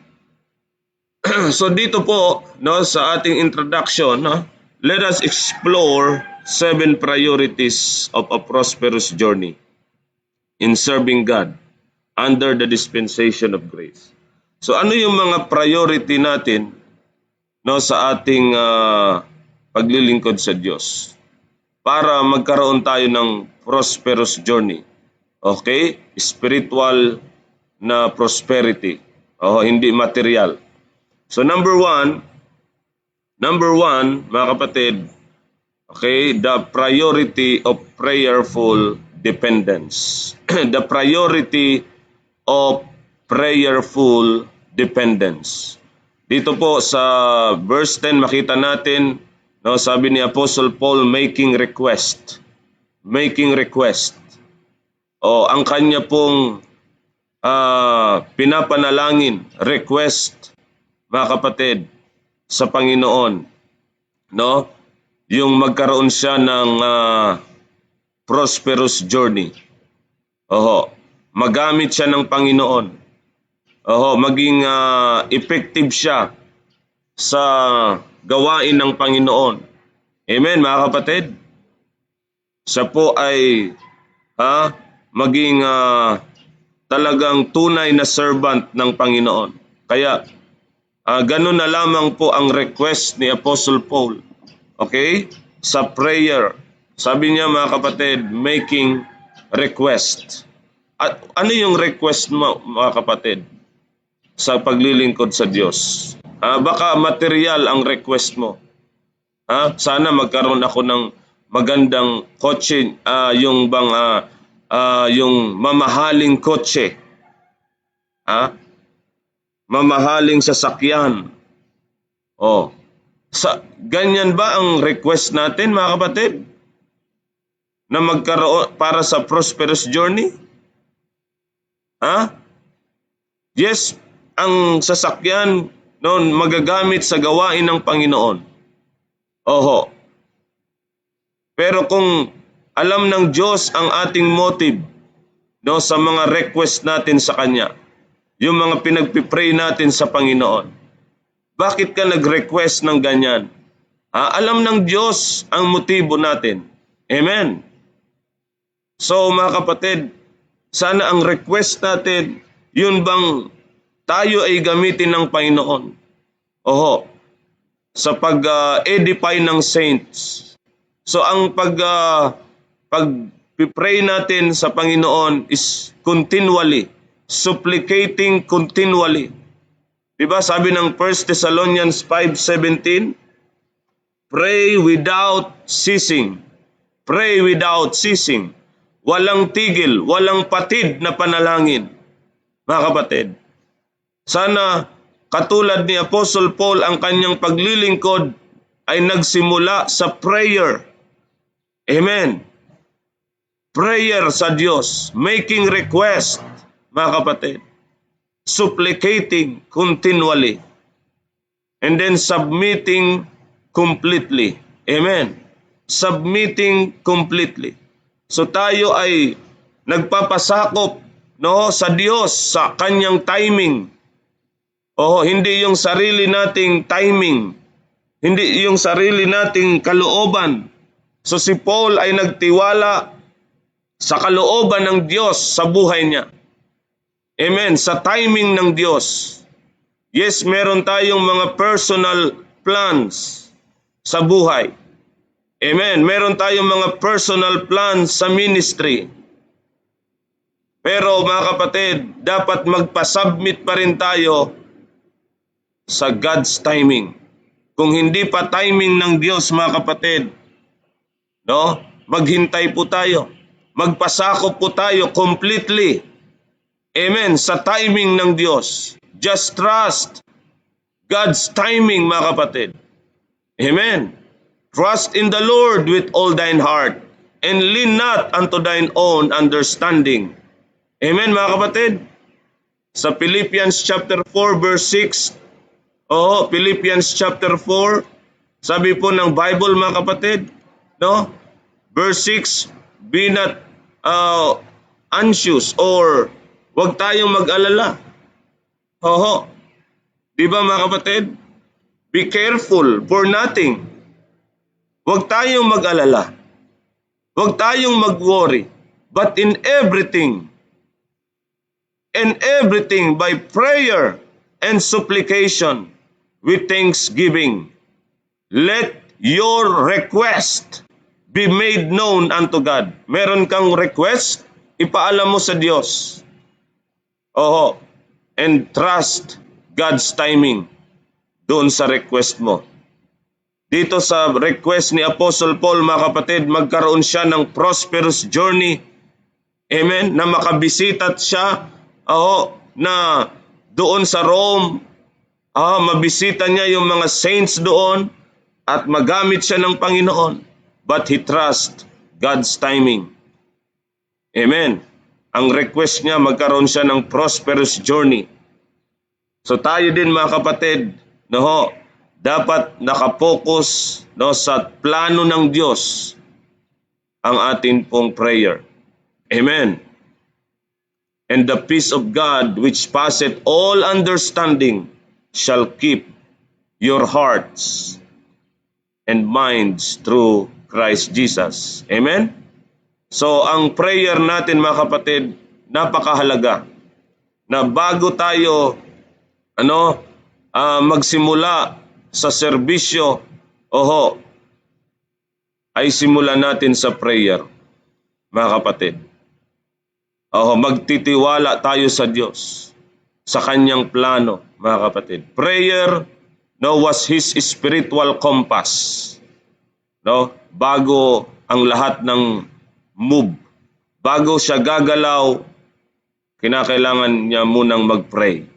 So dito po, sa ating introduction, let us explore 7 priorities of a prosperous journey in serving God under the dispensation of grace. So ano yung mga priority natin sa ating paglilingkod sa Diyos para magkaroon tayo ng prosperous journey? Okay? Spiritual na prosperity. Hindi material. So number one, mga kapatid, okay, the priority of prayerful dependence. The priority of prayerful dependence. Dito po sa verse 10 makita natin, sabi ni Apostle Paul, making request. Ang kanya pong pinapanalangin, request, mga kapatid, sa Panginoon, yung magkaroon siya ng prosperous journey. Magamit siya ng Panginoon. Maging effective siya sa gawain ng Panginoon. Amen, mga kapatid. Siya po ay maging talagang tunay na servant ng Panginoon. Kaya ganun na lamang po ang request ni Apostle Paul. Okay? Sa prayer. Sabi niya, mga kapatid, making request. At ano yung request mo, mga kapatid, sa paglilingkod sa Diyos? Baka material ang request mo. Sana magkaroon ako ng magandang kotse, yung mamahaling kotse. Mamahaling sasakyan. Ganyan ba ang request natin, mga kapatid? Na magkaroon para sa prosperous journey? Yes, ang sasakyan magagamit sa gawain ng Panginoon. Oho. Pero kung alam ng Diyos ang ating motive, no, sa mga request natin sa Kanya, yung mga pinagpipray natin sa Panginoon, bakit ka nag-request ng ganyan? Alam ng Diyos ang motibo natin. Amen. So mga kapatid, sana ang request natin, yun bang tayo ay gamitin ng Panginoon? Oho, sa pag-edify ng saints. So ang pag-pray natin sa Panginoon is continually, supplicating continually. Diba sabi ng 1 Thessalonians 5:17, pray without ceasing. Pray without ceasing. Walang tigil, walang patid na panalangin. Mga kapatid, sana katulad ni Apostle Paul, ang kanyang paglilingkod ay nagsimula sa prayer. Amen. Prayer sa Diyos, making request, mga kapatid, supplicating continually, and then submitting completely. Amen. Submitting completely. So tayo ay nagpapasakop, no, sa Diyos, sa kanyang timing. Hindi yung sarili nating timing. Hindi yung sarili nating kalooban. So si Paul ay nagtiwala sa kalooban ng Diyos sa buhay niya. Amen. Sa timing ng Diyos. Yes, meron tayong mga personal plans sa buhay. Amen. Meron tayong mga personal plans sa ministry. Pero mga kapatid, dapat magpasubmit pa rin tayo sa God's timing. Kung hindi pa timing ng Diyos, mga kapatid, no, maghintay po tayo. Magpasakop po tayo completely. Amen. Sa timing ng Diyos. Just trust God's timing, mga kapatid. Amen. Trust in the Lord with all thine heart, and lean not unto thine own understanding. Amen, mga kapatid. Sa Philippians chapter 4 verse 6, Philippians chapter 4, sabi po ng Bible, mga kapatid, no? Verse 6, be not anxious, or wag tayong mag-alala. Di ba, mga kapatid? Be careful for nothing. Huwag tayong mag-alala. Huwag tayong mag-worry. But in everything by prayer and supplication with thanksgiving, let your request be made known unto God. Meron kang request, ipaalam mo sa Diyos. And trust God's timing doon sa request mo. Dito sa request ni Apostle Paul, mga kapatid, magkaroon siya ng prosperous journey. Amen? Na makabisitat siya, na doon sa Rome, mabisita niya yung mga saints doon at magamit siya ng Panginoon. But he trust God's timing. Amen? Ang request niya, magkaroon siya ng prosperous journey. So tayo din, mga kapatid, dapat nakapokus, sa plano ng Diyos ang atin pong prayer. Amen. And the peace of God, which passeth all understanding, shall keep your hearts and minds through Christ Jesus. Amen. So ang prayer natin, mga kapatid, napakahalaga. Na bago tayo magsimula sa serbisyo, ay simulan natin sa prayer, mga kapatid. Magtitiwala tayo sa Diyos, sa kanyang plano, mga kapatid. Prayer, was his spiritual compass. Bago ang lahat ng move, bago siya gagalaw, kinakailangan niya munang mag-pray.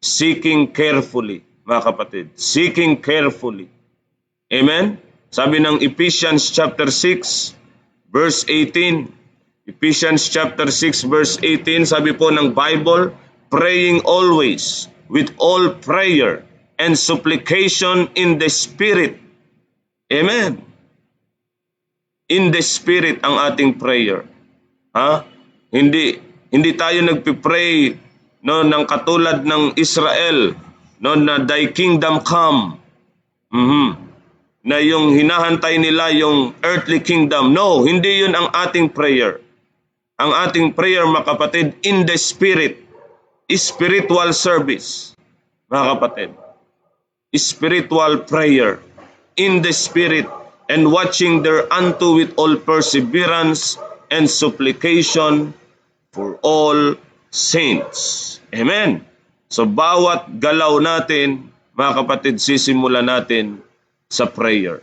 Seeking carefully, mga kapatid. Seeking carefully. Amen? Sabi ng Ephesians chapter 6, verse 18. Ephesians chapter 6, verse 18, sabi po ng Bible, praying always with all prayer and supplication in the Spirit, Amen. In the Spirit ang ating prayer. Ha? Hindi tayo nagpipray no ng katulad ng Israel no na thy kingdom come. Na yung hinahantay nila yung earthly kingdom. No, hindi yun ang ating prayer. Ang ating prayer, mga kapatid, in the Spirit. Spiritual service. Mga kapatid. Spiritual prayer. In the Spirit. And watching thereunto with all perseverance and supplication for all saints. Amen. So bawat galaw natin, mga kapatid, sisimula natin sa prayer.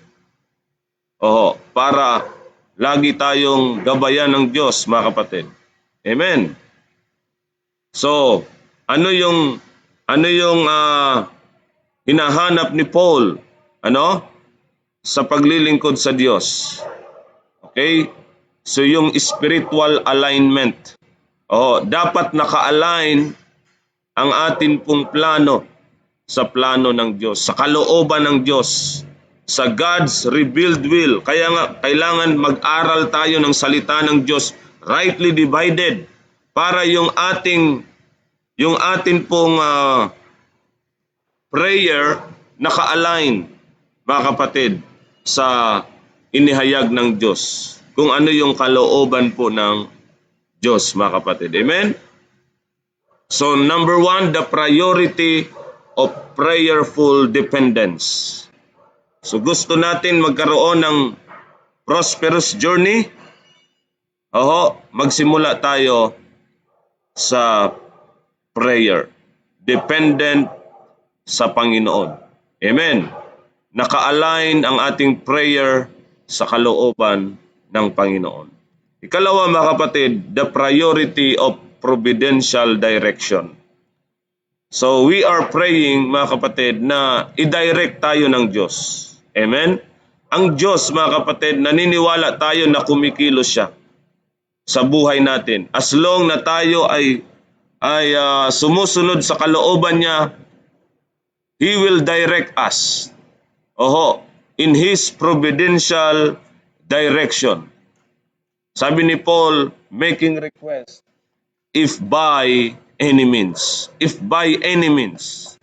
Para lagi tayong gabayan ng Diyos, mga kapatid. Amen. So, ano yung hinahanap ni Paul? Sa paglilingkod sa Diyos. Okay? So yung spiritual alignment. Dapat naka-align ang atin pong plano sa plano ng Diyos, sa kalooban ng Diyos, sa God's revealed will. Kaya nga, kailangan mag-aral tayo ng salita ng Diyos, rightly divided, para yung atin pong prayer naka-align, mga kapatid, sa inihayag ng Diyos. Kung ano yung kalooban po ng Diyos, mga kapatid. Amen? So, number 1, the priority of prayerful dependence. So, gusto natin magkaroon ng prosperous journey? Magsimula tayo sa prayer. Dependent sa Panginoon. Amen? Naka-align ang ating prayer sa kalooban ng Panginoon. Ikalawa, mga kapatid, the priority of providential direction. So we are praying, mga kapatid, na i-direct tayo ng Diyos. Amen? Ang Diyos, mga kapatid, naniniwala tayo na kumikilos siya sa buhay natin. As long na tayo ay sumusunod sa kalooban niya, He will direct us. In His providential direction. Sabi ni Paul, making request, if by any means. If by any means.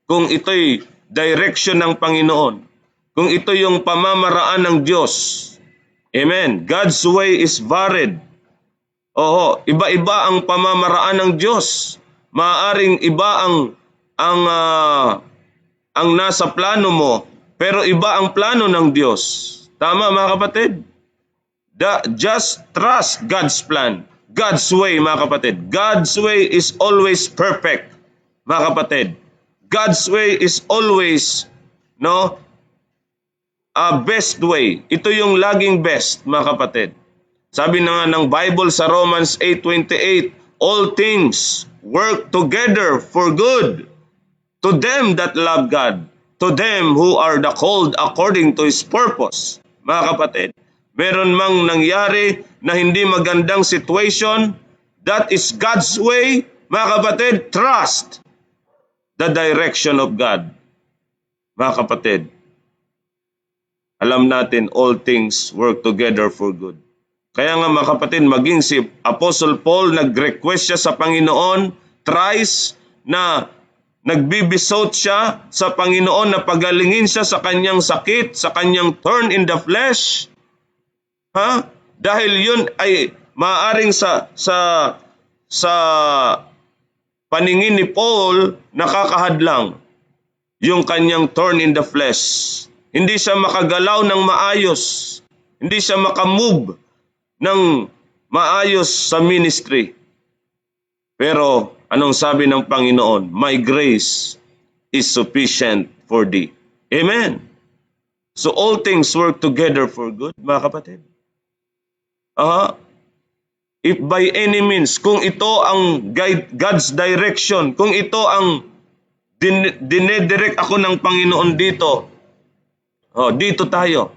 Kung ito'y direction ng Panginoon. Kung ito yung pamamaraan ng Diyos. Amen. God's way is varied. Iba-iba ang pamamaraan ng Diyos. Maaring iba ang nasa plano mo, pero iba ang plano ng Diyos. Tama, mga kapatid? Just trust God's plan. God's way, mga kapatid. God's way is always perfect, mga kapatid. God's way is always, best way. Ito yung laging best, mga kapatid. Sabi na nga ng Bible sa Romans 8:28, all things work together for good to them that love God, to them who are the called according to His purpose. Mga kapatid, meron mang nangyari na hindi magandang situation, that is God's way. Mga kapatid, trust the direction of God. Mga kapatid, alam natin all things work together for good. Kaya nga, mga kapatid, maging si Apostle Paul, nag-request siya sa Panginoon thrice na nagbibisought siya sa Panginoon na pagalingin siya sa kanyang sakit, sa kanyang thorn in the flesh. Dahil yun ay maaaring sa paningin ni Paul nakakahadlang yung kanyang thorn in the flesh. Hindi siya makagalaw ng maayos. Hindi siya makamove ng maayos sa ministry. Pero anong sabi ng Panginoon? My grace is sufficient for thee. Amen. So all things work together for good, mga kapatid. If by any means, kung ito ang God's direction, kung ito ang dinedirect ako ng Panginoon dito, dito tayo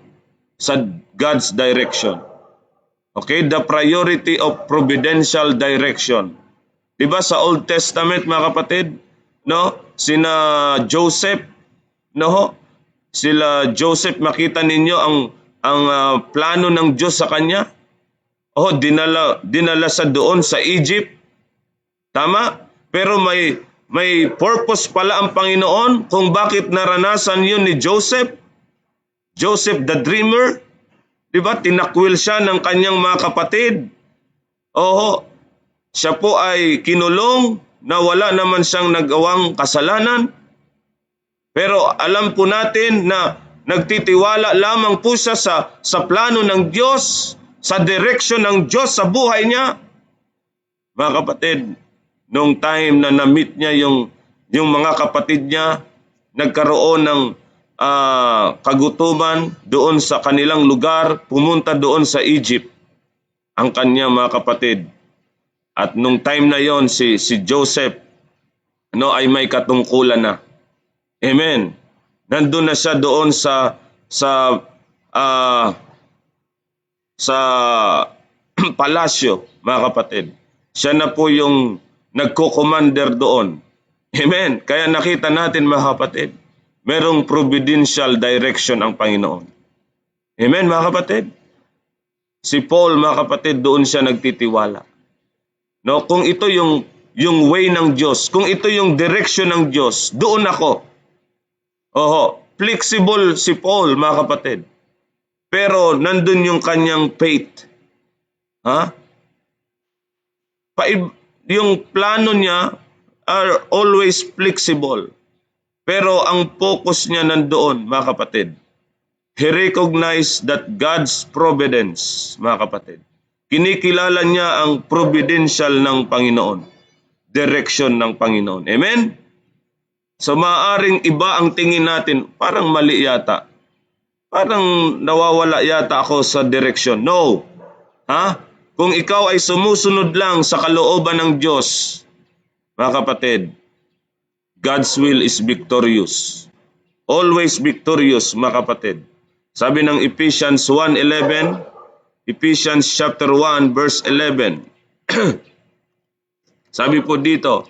sa God's direction. Okay, the priority of providential direction. Diba sa Old Testament, mga kapatid, sina Joseph, sila Joseph, makita ninyo ang plano ng Diyos sa kanya. Dinala sa doon sa Egypt. Tama? Pero may purpose pala ang Panginoon kung bakit naranasan yun ni Joseph. Joseph the dreamer. Diba? Tinakwil siya ng kanyang mga kapatid. Siya po ay kinulong na wala naman siyang nagawang kasalanan. Pero alam po natin na nagtitiwala lamang po siya sa plano ng Diyos, sa direksyon ng Diyos sa buhay niya. Mga kapatid, nung time na na-meet niya yung mga kapatid niya, nagkaroon ng kagutuman doon sa kanilang lugar, pumunta doon sa Egypt ang kanyang mga kapatid. At nung time na yon si Joseph ay may katungkulan na. Amen. Nandun na siya doon sa palasyo, mga kapatid. Siya na po yung nagko-commander doon. Amen. Kaya nakita natin, mga kapatid, merong providential direction ang Panginoon. Amen, mga kapatid. Si Paul, mga kapatid, doon siya nagtitiwala. No, kung ito yung way ng Diyos, kung ito yung direction ng Diyos, doon ako. Flexible si Paul, mga kapatid. Pero nandun yung kanyang faith. Yung plano niya are always flexible. Pero ang focus niya nandoon, mga kapatid. He recognized that God's providence, mga kapatid. Kinikilala niya ang providential ng Panginoon. Direction ng Panginoon. Amen? So maaaring iba ang tingin natin, parang mali yata. Parang nawawala yata ako sa direction. No. Kung ikaw ay sumusunod lang sa kalooban ng Diyos, mga kapatid, God's will is victorious. Always victorious, mga kapatid. Sabi ng Ephesians 1:11, Ephesians chapter 1 verse 11. Sabi po dito,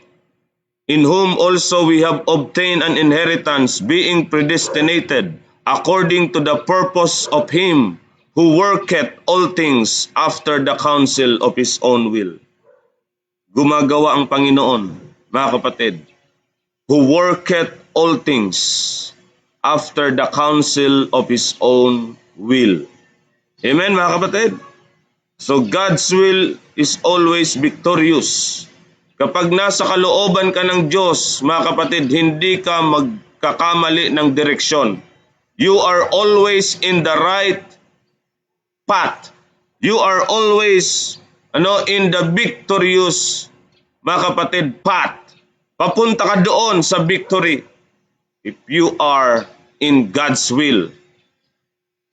in whom also we have obtained an inheritance, being predestinated according to the purpose of Him who worketh all things after the counsel of His own will. Gumagawa ang Panginoon, mga kapatid, who worketh all things after the counsel of His own will. Amen, mga kapatid? So God's will is always victorious. Kapag nasa kalooban ka ng Diyos, mga kapatid, hindi ka magkakamali ng direksyon. You are always in the right path. You are always in the victorious, mga kapatid, path. Papunta ka doon sa victory if you are in God's will.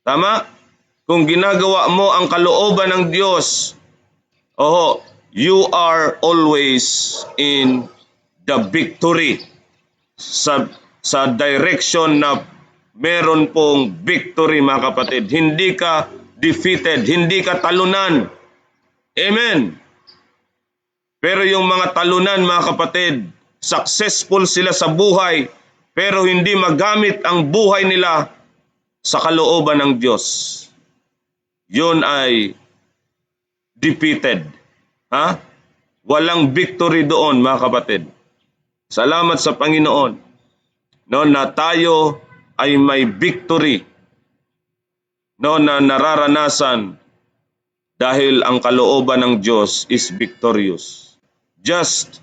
Tama? Kung ginagawa mo ang kalooban ng Diyos, you are always in the victory. Sa direction na meron pong victory, mga kapatid. Hindi ka defeated, hindi ka talunan. Amen. Pero yung mga talunan, mga kapatid, successful sila sa buhay, pero hindi magamit ang buhay nila sa kalooban ng Diyos. Yun ay defeated. Walang victory doon, mga kapatid. Salamat sa Panginoon na tayo ay may victory na nararanasan dahil ang kalooban ng Diyos is victorious. Just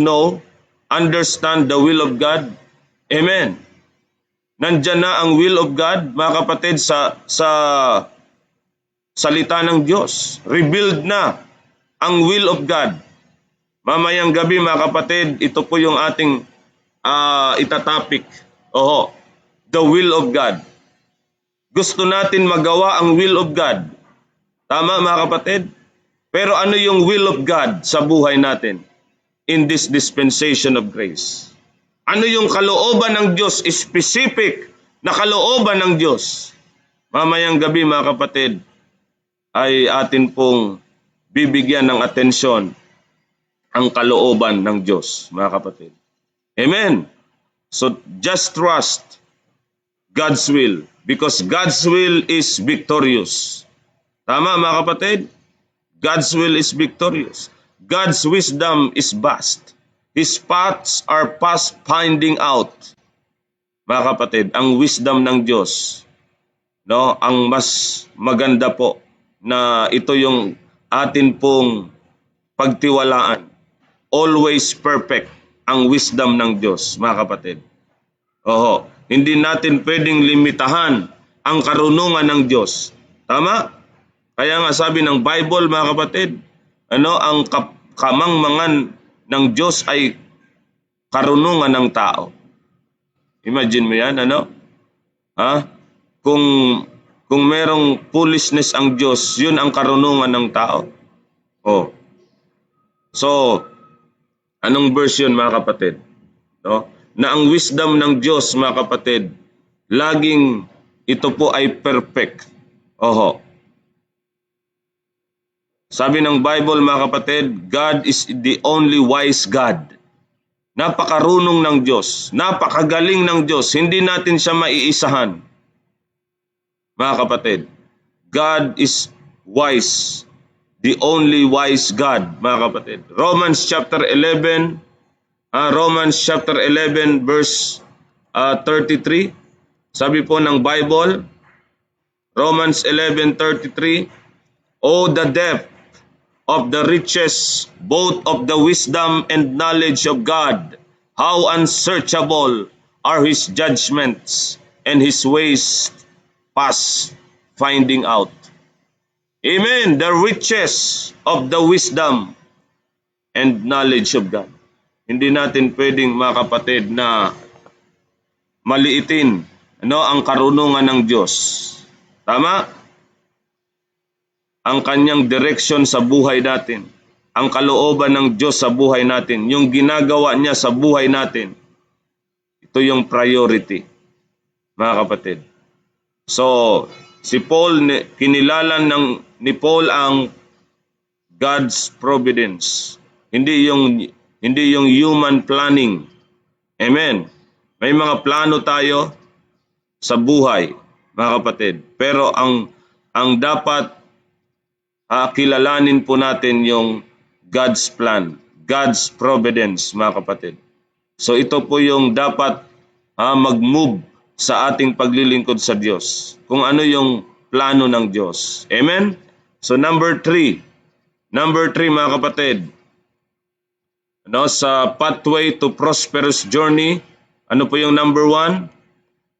know, understand the will of God. Amen. Nandyan na ang will of God, mga kapatid, sa salita ng Diyos. Revealed na ang will of God. Mamayang gabi, mga kapatid, ito po yung ating itatopic. The will of God. Gusto natin magawa ang will of God. Tama, mga kapatid? Pero ano yung will of God sa buhay natin in this dispensation of grace? Ano yung kalooban ng Diyos, specific na kalooban ng Diyos? Mamayang gabi, mga kapatid, ay atin pong bibigyan ng atensyon ang kalooban ng Diyos, mga kapatid. Amen. So just trust God's will. Because God's will is victorious. Tama mga kapatid? God's will is victorious. God's wisdom is vast. His paths are past finding out. Mga kapatid, ang wisdom ng Diyos, no, ang mas maganda po na ito yung atin pong pagtiwalaan. Always perfect ang wisdom ng Diyos, mga kapatid. Oho, hindi natin pwedeng limitahan ang karunungan ng Diyos. Tama? Kaya nga sabi ng Bible, mga kapatid, ang kamangmangan ng Diyos ay karunungan ng tao. Imagine mo yan, Kung merong foolishness ang Diyos, yun ang karunungan ng tao. Oh. So, anong verse yun, mga kapatid? No? Na ang wisdom ng Diyos, mga kapatid, laging ito po ay perfect. Oho. Sabi ng Bible, mga kapatid, God is the only wise God. Napakarunong ng Diyos. Napakagaling ng Diyos. Hindi natin siya maiisahan. Mga kapatid, God is wise. The only wise God, mga kapatid. Romans chapter 11 verse 33. Sabi po ng Bible, Romans 11:33, "Oh, the depth of the riches, both of the wisdom and knowledge of God, how unsearchable are His judgments and His ways past finding out." Amen. The riches of the wisdom and knowledge of God. Hindi natin pwedeng, mga kapatid, na maliitin ang karunungan ng Diyos. Tama? Ang kanyang direksyon sa buhay natin. Ang kalooban ng Diyos sa buhay natin. Yung ginagawa niya sa buhay natin. Ito yung priority, mga kapatid. So, si Paul, kinilala ni Paul ang God's providence. Hindi yung human planning. Amen. May mga plano tayo sa buhay, mga kapatid. Pero ang dapat kilalanin po natin yung God's plan, God's providence, mga kapatid. So ito po yung dapat mag-move sa ating paglilingkod sa Diyos. Kung ano yung plano ng Diyos. Amen? So number 3, mga kapatid. Sa pathway to prosperous journey, ano po yung number 1?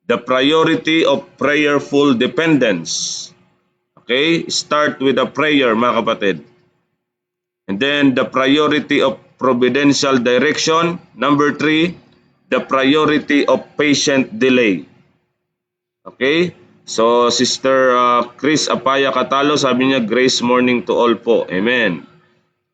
The priority of prayerful dependence. Okay? Start with a prayer, mga kapatid. And then the priority of providential direction. Number 3, the priority of patient delay. Okay? So, Sister Chris Apaya Catalo, sabi niya, grace morning to all po. Amen.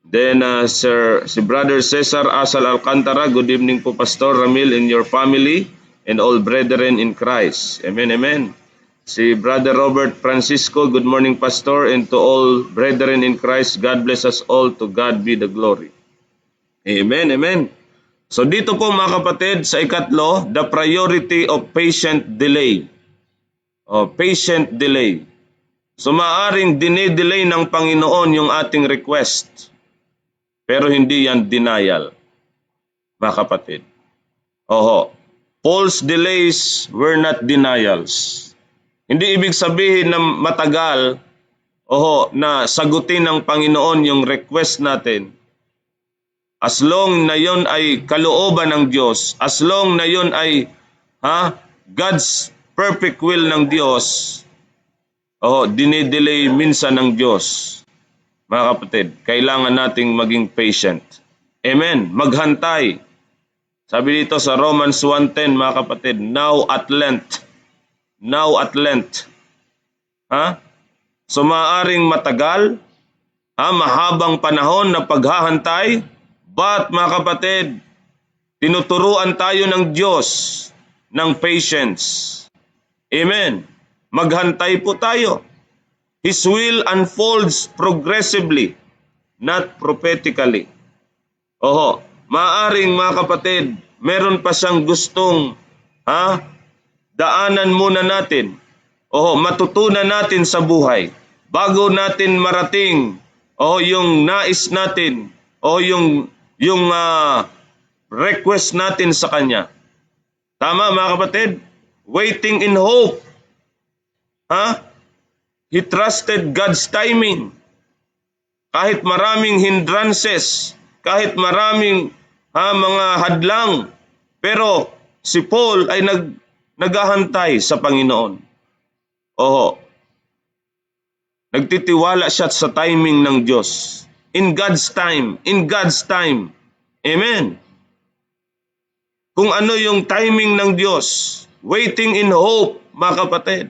Then, si Brother Cesar Asal Alcantara, good evening po, Pastor Ramil and your family and all brethren in Christ. Amen, amen. Si Brother Robert Francisco, good morning, Pastor, and to all brethren in Christ, God bless us all, to God be the glory. Amen, amen. So dito po, mga kapatid, sa ikatlo, the priority of patient delay. Patient delay. So maaring dinidelay ng Panginoon yung ating request. Pero hindi yan denial, mga kapatid. Paul's delays were not denials. Hindi ibig sabihin na matagal, na sagutin ng Panginoon yung request natin. As long na yon ay kalooban ng Diyos, as long na yon ay God's perfect will ng Diyos, dinidelay minsan ng Diyos. Mga kapatid, kailangan nating maging patient. Amen. Maghantay. Sabi dito sa Romans 1:10, mga kapatid, now at length. So maaaring matagal, mahabang panahon na paghahantay, but mga kapatid, tinuturuan tayo ng Diyos ng patience. Amen. Maghantay po tayo. His will unfolds progressively, not prophetically. Maaring, mga kapatid, meron pa siyang gustong daanan muna natin. Matutunan natin sa buhay bago natin marating yung nais natin yung request natin sa Kanya. Tama mga kapatid? Waiting in hope. He trusted God's timing. Kahit maraming hindrances, kahit maraming mga hadlang, pero si Paul ay naghahantay sa Panginoon. Nagtitiwala siya sa timing ng Diyos. In God's time. In God's time. Amen. Kung ano yung timing ng Diyos. Waiting in hope, mga kapatid.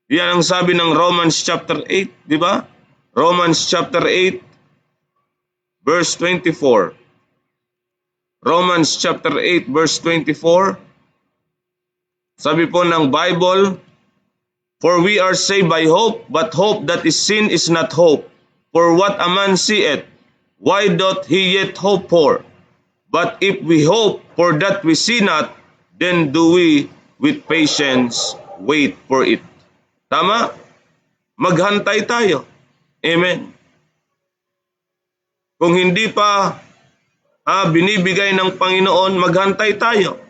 Yan ang sabi ng Romans chapter 8, di ba? Romans chapter 8, verse 24. Romans chapter 8, verse 24. Sabi po ng Bible, for we are saved by hope, but hope that is seen is not hope. For what a man seeth, why doth he yet hope for? But if we hope for that we see not, then do we with patience wait for it. Tama? Maghantay tayo. Amen. Kung hindi pa binibigay ng Panginoon, maghantay tayo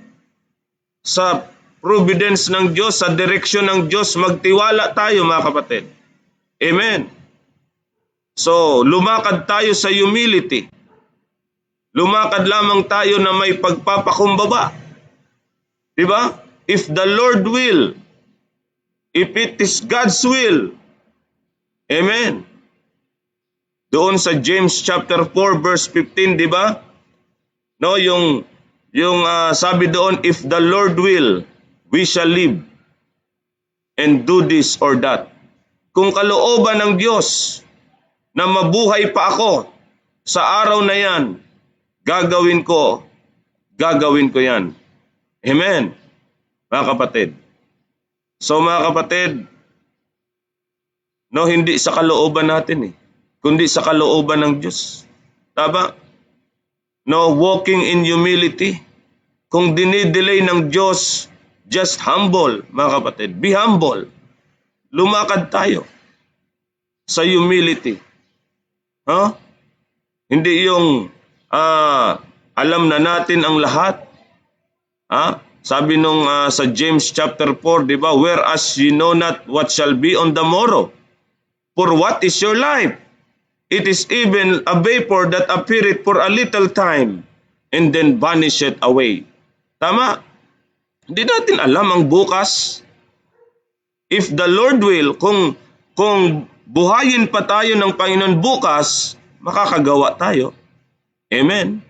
sa providence ng Diyos, sa direksyon ng Diyos, magtiwala tayo mga kapatid. Amen. So, lumakad tayo sa humility. Lumakad lamang tayo na may pagpapakumbaba. Diba? If the Lord will, if it is God's will. Amen. Doon sa James chapter 4 verse 15, diba? No, yung sabi doon, if the Lord will, we shall live and do this or that. Kung kalooban ng Diyos na mabuhay pa ako sa araw na yan, gagawin ko yan. Amen. Mga kapatid. So mga kapatid, no, hindi sa kalooban natin kundi sa kalooban ng Diyos. Tama? No, walking in humility. Kung dinidelay ng Diyos, just humble, mga kapatid. Be humble. Lumakad tayo sa humility. Hindi yung alam na natin ang lahat. Sabi nung sa James chapter 4, di ba? Whereas you know not what shall be on the morrow. For what is your life? It is even a vapor that appeareth for a little time and then vanisheth away. Tama? Hindi natin alam ang bukas. If the Lord will, kung buhayin pa tayo ng Panginoon bukas, makakagawa tayo. Amen.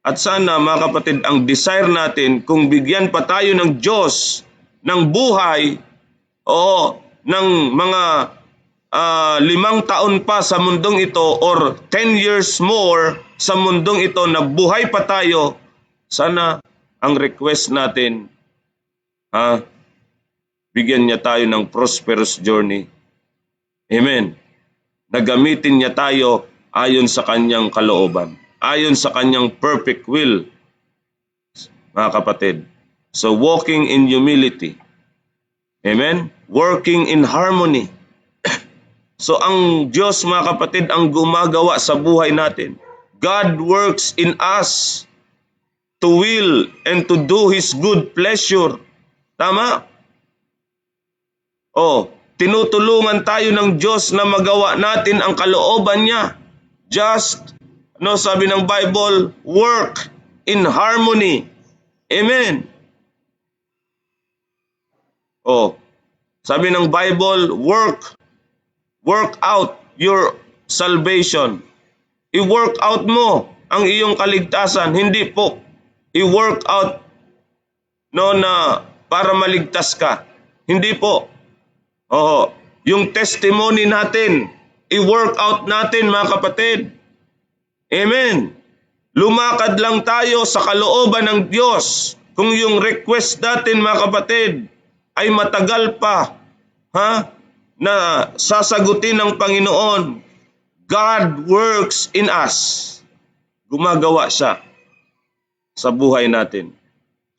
At sana mga kapatid, ang desire natin, kung bigyan pa tayo ng Diyos ng buhay, ng mga 5 taon pa sa mundong ito or 10 years more sa mundong ito na buhay pa tayo, sana ang request natin, bigyan niya tayo ng prosperous journey. Amen. Nagamitin niya tayo ayon sa kanyang kalooban, ayon sa kanyang perfect will, mga kapatid. So walking in humility. Amen. Working in harmony. So ang Diyos, mga kapatid, ang gumagawa sa buhay natin. God works in us to will and to do His good pleasure. Tama? Tinutulungan tayo ng Diyos na magawa natin ang kalooban niya. Just, sabi ng Bible, work in harmony. Amen. Sabi ng Bible, work out your salvation. I-work out mo ang iyong kaligtasan. Hindi po i-work out na para maligtas ka. Hindi po. Yung testimony natin, i-work out natin, mga kapatid. Amen. Lumakad lang tayo sa kalooban ng Diyos. Kung yung request natin, mga kapatid, ay matagal pa, na sasagutin ng Panginoon, God works in us. Gumagawa siya sa buhay natin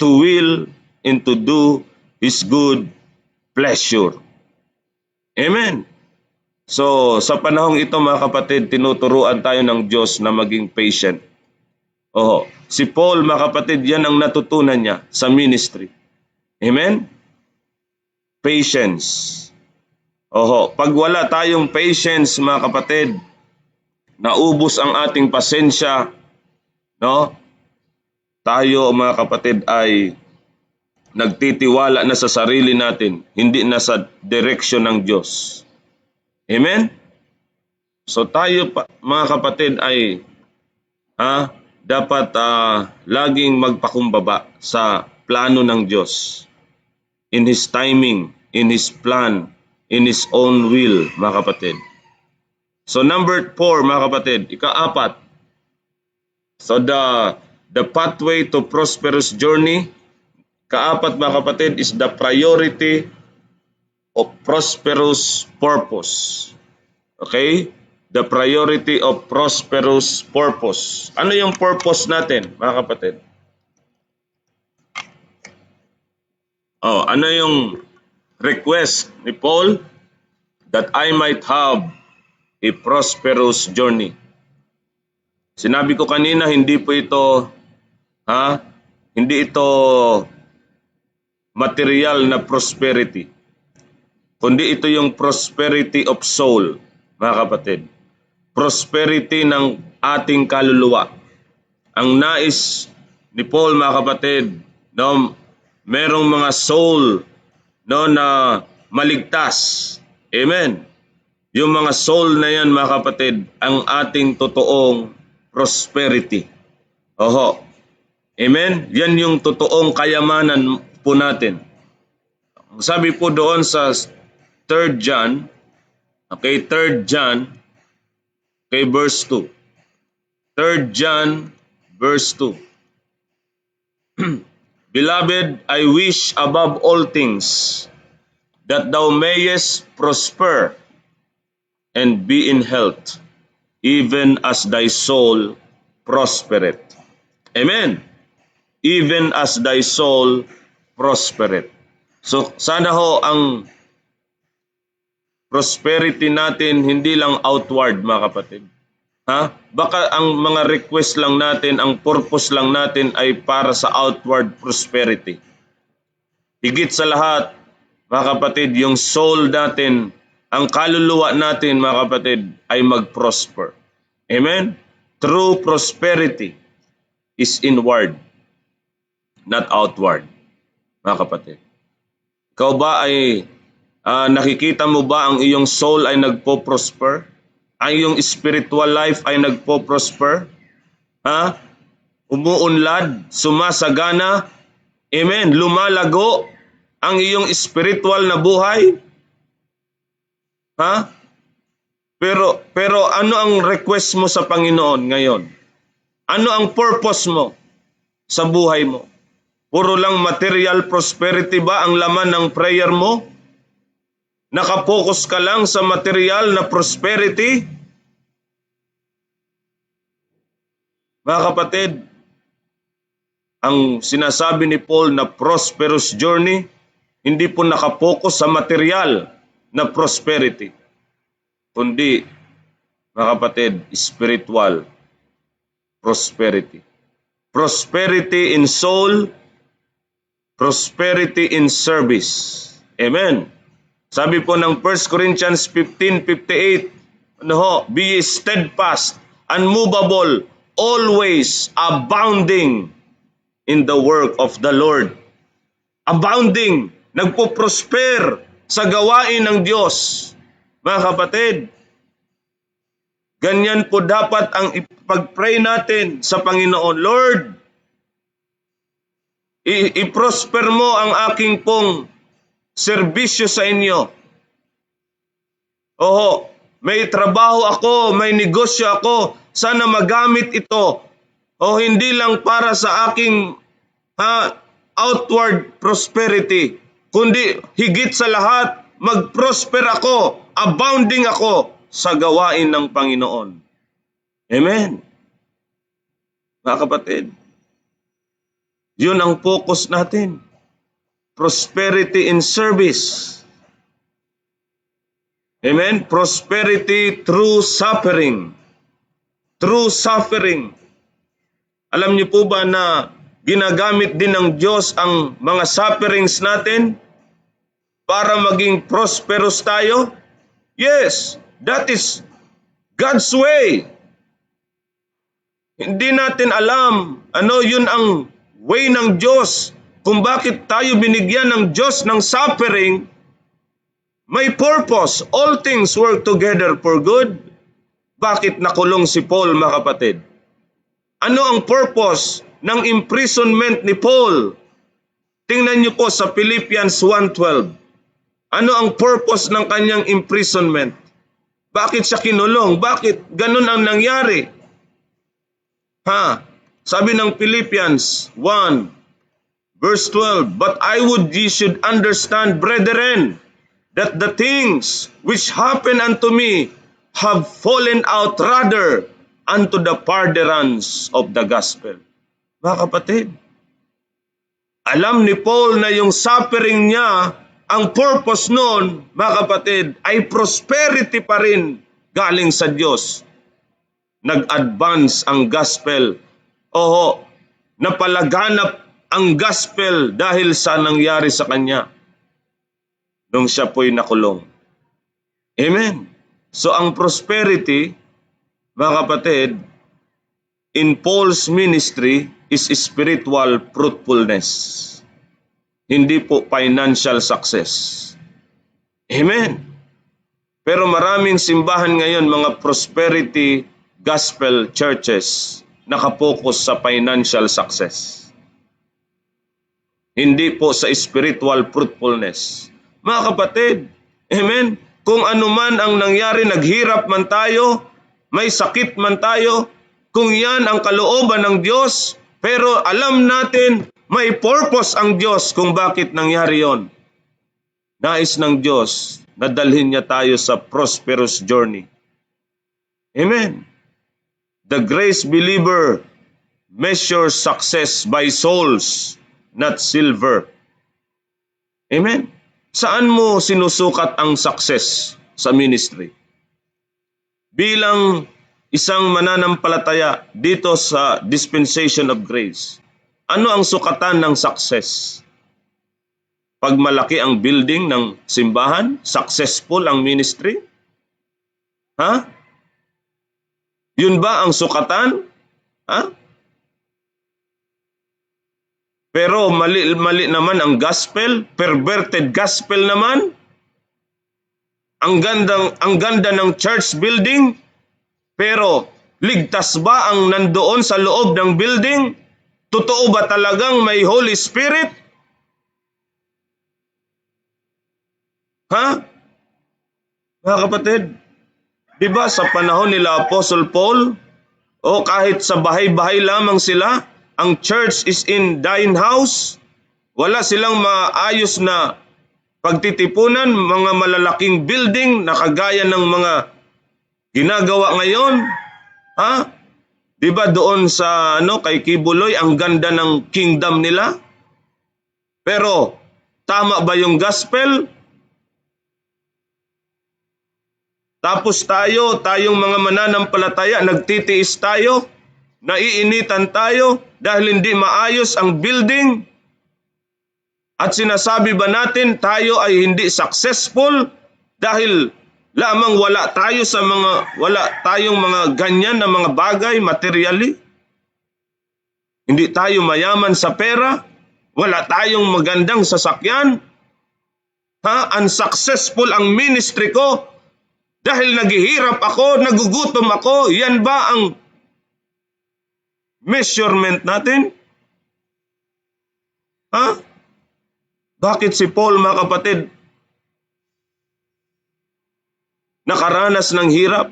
to will and to do His good pleasure. Amen. So, sa panahong ito mga kapatid, tinuturuan tayo ng Diyos na maging patient. Si Paul mga kapatid, yan ang natutunan niya sa ministry. Amen? Patience. Pag wala tayong patience mga kapatid, naubos ang ating pasensya, no? Tayo mga kapatid ay nagtitiwala na sa sarili natin, hindi na sa direksyon ng Diyos. Amen? So tayo mga kapatid ay dapat laging magpakumbaba sa plano ng Diyos. In His timing, in His plan, in His own will, mga kapatid. So number 4, mga kapatid, ika-4. So the pathway to prosperous journey, ka-4 mga kapatid, is the priority of prosperous purpose. Okay? The priority of prosperous purpose. Ano yung purpose natin, mga kapatid? Ano yung request ni Paul? That I might have a prosperous journey. Sinabi ko kanina, hindi ito material na prosperity, kundi ito yung prosperity of soul, mga kapatid. Prosperity ng ating kaluluwa. Ang nais ni Paul, mga kapatid, no, merong mga soul, no, na maligtas. Amen. Yung mga soul na yan, mga kapatid, ang ating totoong prosperity. Amen. Yan yung totoong kayamanan po natin. Sabi po doon sa 3 John, 3 John, verse 2. 3 John, verse 2. Beloved, I wish above all things that thou mayest prosper and be in health, even as thy soul prospereth. Amen. Even as thy soul prospereth. So sana ang prosperity natin hindi lang outward, mga kapatid. Baka ang mga request lang natin, ang purpose lang natin ay para sa outward prosperity. Higit sa lahat, mga kapatid, yung soul natin, ang kaluluwa natin, mga kapatid, ay mag-prosper. Amen? True prosperity is inward, not outward, mga kapatid. Ikaw ba ay nakikita mo ba ang iyong soul ay nagpo-prosper? Ang iyong spiritual life ay nagpo-prosper? Umuunlad, sumasagana, amen, lumalago ang iyong spiritual na buhay? Pero ano ang request mo sa Panginoon ngayon? Ano ang purpose mo sa buhay mo? Puro lang material prosperity ba ang laman ng prayer mo? Nakapokus ka lang sa material na prosperity? Mga kapatid, ang sinasabi ni Paul na prosperous journey, hindi po nakapokus sa material na prosperity, kundi, mga kapatid, spiritual prosperity. Prosperity in soul, prosperity in service. Amen. Sabi po ng 1 Corinthians 15:58, be steadfast, unmovable, always abounding in the work of the Lord. Abounding, nagpo-prosper sa gawain ng Diyos. Mga kapatid, ganyan po dapat ang ipag-pray natin sa Panginoon. Lord, i-prosper mo ang aking pong serbisyo sa inyo. May trabaho ako, may negosyo ako, sana magamit ito. Hindi lang para sa aking outward prosperity, kundi higit sa lahat, mag-prosper ako, abounding ako sa gawain ng Panginoon. Amen. Mga kapatid, Yun ang focus natin. Prosperity in service. Amen? Prosperity through suffering. Through suffering. Alam niyo po ba na ginagamit din ng Diyos ang mga sufferings natin para maging prosperous tayo? Yes, that is God's way. Hindi natin alam yun ang way ng Diyos kung bakit tayo binigyan ng Diyos ng suffering. May purpose. All things work together for good. Bakit nakulong si Paul, mga kapatid? Ano ang purpose ng imprisonment ni Paul? Tingnan niyo po sa Philippians 1:12. Ano ang purpose ng kanyang imprisonment? Bakit siya kinulong? Bakit ganun ang nangyari? Sabi ng Philippians 1:12, "But I would ye should understand, brethren, that the things which happen unto me have fallen out rather unto the furtherance of the gospel." Mga kapatid, alam ni Paul na yung suffering niya, ang purpose noon, mga kapatid, ay prosperity pa rin galing sa Diyos. Nag-advance ang gospel. Napalaganap ang gospel dahil sa nangyari sa kanya nung siya po'y nakulong. Amen. So ang prosperity, mga kapatid, in Paul's ministry is spiritual fruitfulness. Hindi po financial success. Amen. Pero maraming simbahan ngayon, mga prosperity gospel churches, nakapokus sa financial success. Hindi po sa spiritual fruitfulness. Mga kapatid, amen, kung ano man ang nangyari, naghirap man tayo, may sakit man tayo, kung yan ang kalooban ng Diyos, pero alam natin, may purpose ang Diyos kung bakit nangyari yon. Nais ng Diyos na dalhin niya tayo sa prosperous journey. Amen. The grace believer measures success by souls, not silver. Amen. Saan mo sinusukat ang success sa ministry? Bilang isang mananampalataya dito sa dispensation of grace, ano ang sukatan ng success? Pag malaki ang building ng simbahan, successful ang ministry? Yun ba ang sukatan? Pero mali naman ang gospel, perverted gospel naman. Ang ganda ng church building, pero ligtas ba ang nandoon sa loob ng building? Totoo ba talagang may Holy Spirit? Mga kapatid, di ba sa panahon nila Apostle Paul, kahit sa bahay-bahay lamang sila, ang church is in thine house, wala silang maayos na pagtitipunan, mga malalaking building na kagaya ng mga ginagawa ngayon. Di ba doon sa kay Kibuloy, ang ganda ng kingdom nila? Pero tama ba yung gospel? Tapos tayong mga mananampalataya, nagtitiis tayo, naiinitan tayo dahil hindi maayos ang building. At sinasabi ba natin tayo ay hindi successful dahil lamang wala tayong mga ganyan na mga bagay materially? Hindi tayo mayaman sa pera? Wala tayong magandang sasakyan? Unsuccessful ang ministry ko dahil naghihirap ako, nagugutom ako? Yan ba ang measurement natin? Bakit si Paul, mga kapatid, nakaranas ng hirap,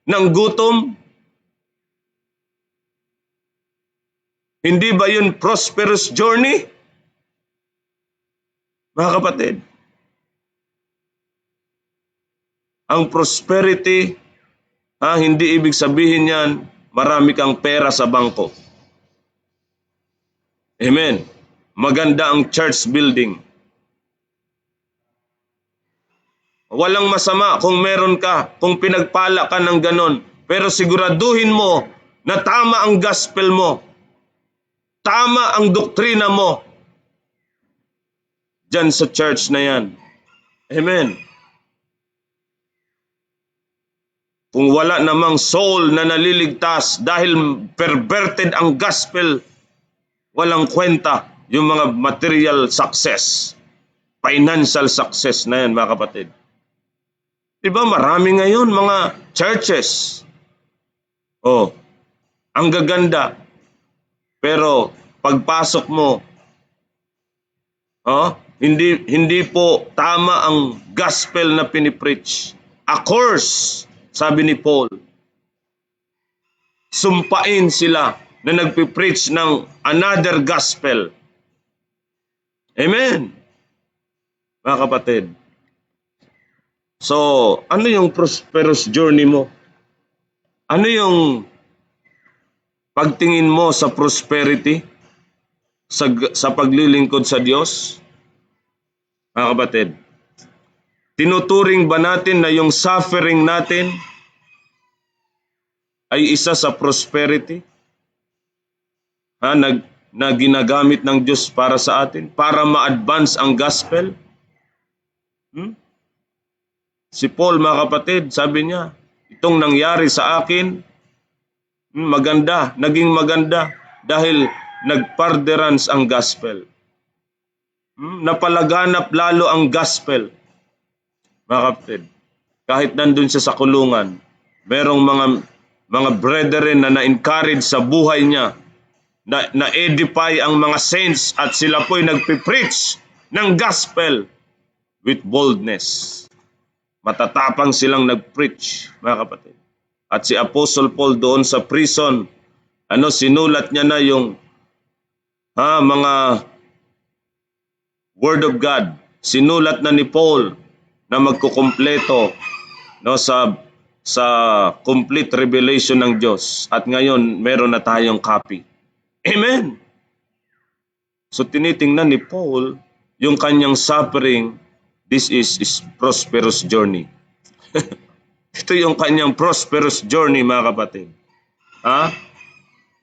ng gutom? Hindi ba yun prosperous journey? Mga kapatid, ang prosperity, hindi ibig sabihin yan, marami kang pera sa bangko. Amen. Maganda ang church building. Walang masama kung meron ka, kung pinagpala ka ng ganon. Pero siguraduhin mo na tama ang gospel mo. Tama ang doktrina mo. Diyan sa church na yan. Amen. Kung wala namang soul na naliligtas dahil perverted ang gospel, walang kwenta yung mga material success, financial success na yan, mga kapatid. Diba marami ngayon mga churches. Ang gaganda. Pero pagpasok mo, hindi po tama ang gospel na pinipreach. A course, sabi ni Paul. Sumpain sila na nagpipreach ng another gospel. Amen. Mga kapatid. So, ano yung prosperous journey mo? Ano yung pagtingin mo sa prosperity? Sa paglilingkod sa Diyos? Mga kapatid, tinuturing ba natin na yung suffering natin ay isa sa prosperity? Na ginagamit ng Diyos para sa atin? Para ma-advance ang gospel? Si Paul, mga kapatid, sabi niya, itong nangyari sa akin, maganda, naging maganda dahil nagparderance ang gospel. Napalaganap lalo ang gospel. Mga kapatid, kahit nandun siya sa kulungan, merong mga brethren na na-encourage sa buhay niya, na-edify ang mga saints at sila po'y nagpipreach ng gospel with boldness. Matatapang silang nag-preach, mga kapatid. At si Apostle Paul doon sa prison, sinulat niya na yung mga Word of God. Sinulat na ni Paul na magkukumpleto sa complete revelation ng Diyos. At ngayon, meron na tayong copy. Amen! So tinitingnan ni Paul yung kanyang suffering. This is prosperous journey. Ito yung kanyang prosperous journey, mga kapatid. Na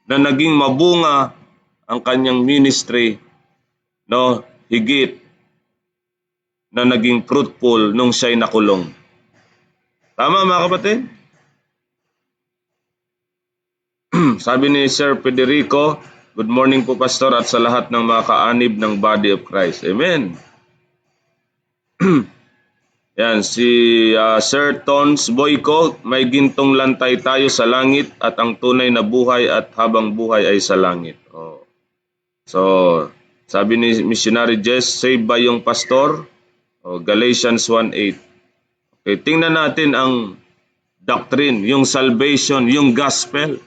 naging mabunga ang kanyang ministry, higit na naging fruitful nung siya'y nakulong. Tama, mga kapatid? Sabi ni Sir Federico, good morning po, Pastor, at sa lahat ng mga kaanib ng body of Christ. Amen. Yan, si Sir Tons Boyko, may gintong lantay tayo sa langit at ang tunay na buhay at habang buhay ay sa langit. So, sabi ni Missionary Jess, saved ba yung pastor? Galatians 1:8. Okay, tingnan natin ang doctrine, yung salvation, yung gospel.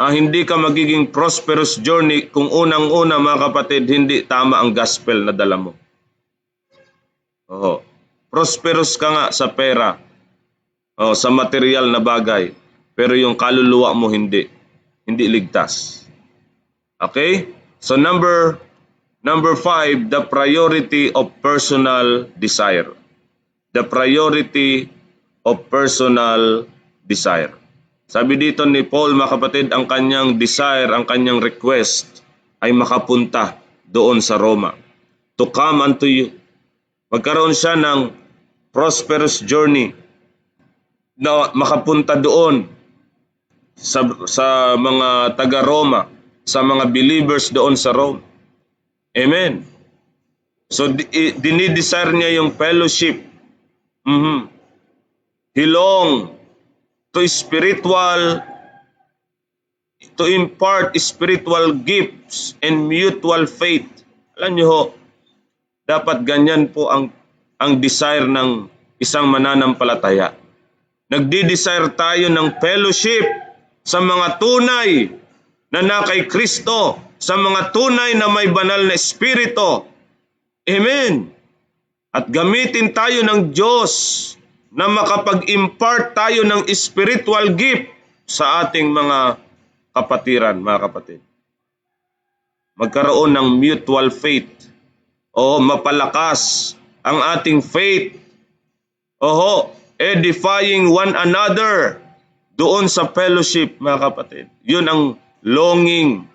Hindi ka magiging prosperous journey kung unang-una, mga kapatid, hindi tama ang gospel na dala mo. Prosperous ka nga sa pera, sa material na bagay, pero yung kaluluwa mo hindi ligtas. Okay? So number 5, the priority of personal desire. The priority of personal desire. Sabi dito ni Paul, mga kapatid, ang kanyang desire, ang kanyang request ay makapunta doon sa Roma. To come unto you. Magkaroon siya ng prosperous journey na makapunta doon sa mga taga-Roma, sa mga believers doon sa Rome. Amen. So, dinidesire niya yung fellowship. He long to impart spiritual gifts and mutual faith. Alam niyo ho, dapat ganyan po ang desire ng isang mananampalataya. Nagdi-desire tayo ng fellowship sa mga tunay na kay Kristo, sa mga tunay na may banal na espiritu. Amen. At gamitin tayo ng Diyos na makapag-impart tayo ng spiritual gift sa ating mga kapatiran, mga kapatid. magkaroon ng mutual faith. O mapalakas ang ating faith. Edifying one another doon sa fellowship, mga kapatid. Yun ang longing.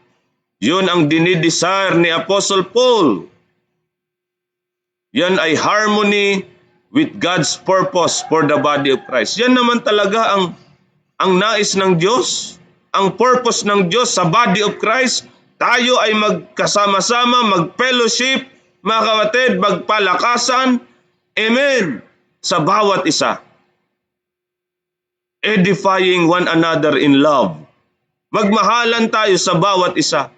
Yun ang dinidesire ni Apostle Paul. Yan ay harmony with God's purpose for the body of Christ. Yan naman talaga ang nais ng Diyos. Ang purpose ng Diyos sa body of Christ. Tayo ay magkasama-sama, mag-fellowship, mga kapatid, magpalakasan. Amen. Sa bawat isa. Edifying one another in love. Magmahalan tayo sa bawat isa.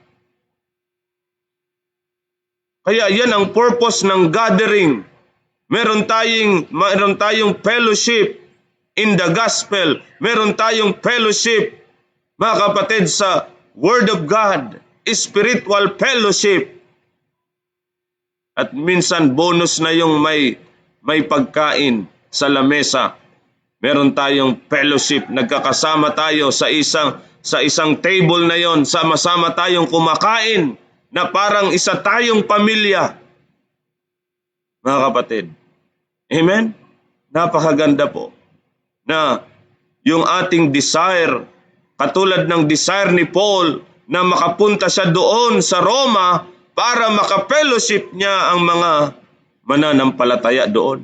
Kaya yan ang purpose ng gathering. Meron tayong fellowship in the gospel. Meron tayong fellowship, mga kapatid, sa Word of God. Spiritual fellowship. At minsan bonus na yung may pagkain sa lamesa. Meron tayong fellowship, nagkakasama tayo sa isang table na yon, sama-sama tayong kumakain na parang isa tayong pamilya. Mga kapatid. Amen? Napakaganda po na yung ating desire, katulad ng desire ni Paul na makapunta siya doon sa Roma para maka-fellowship niya ang mga mananampalataya doon.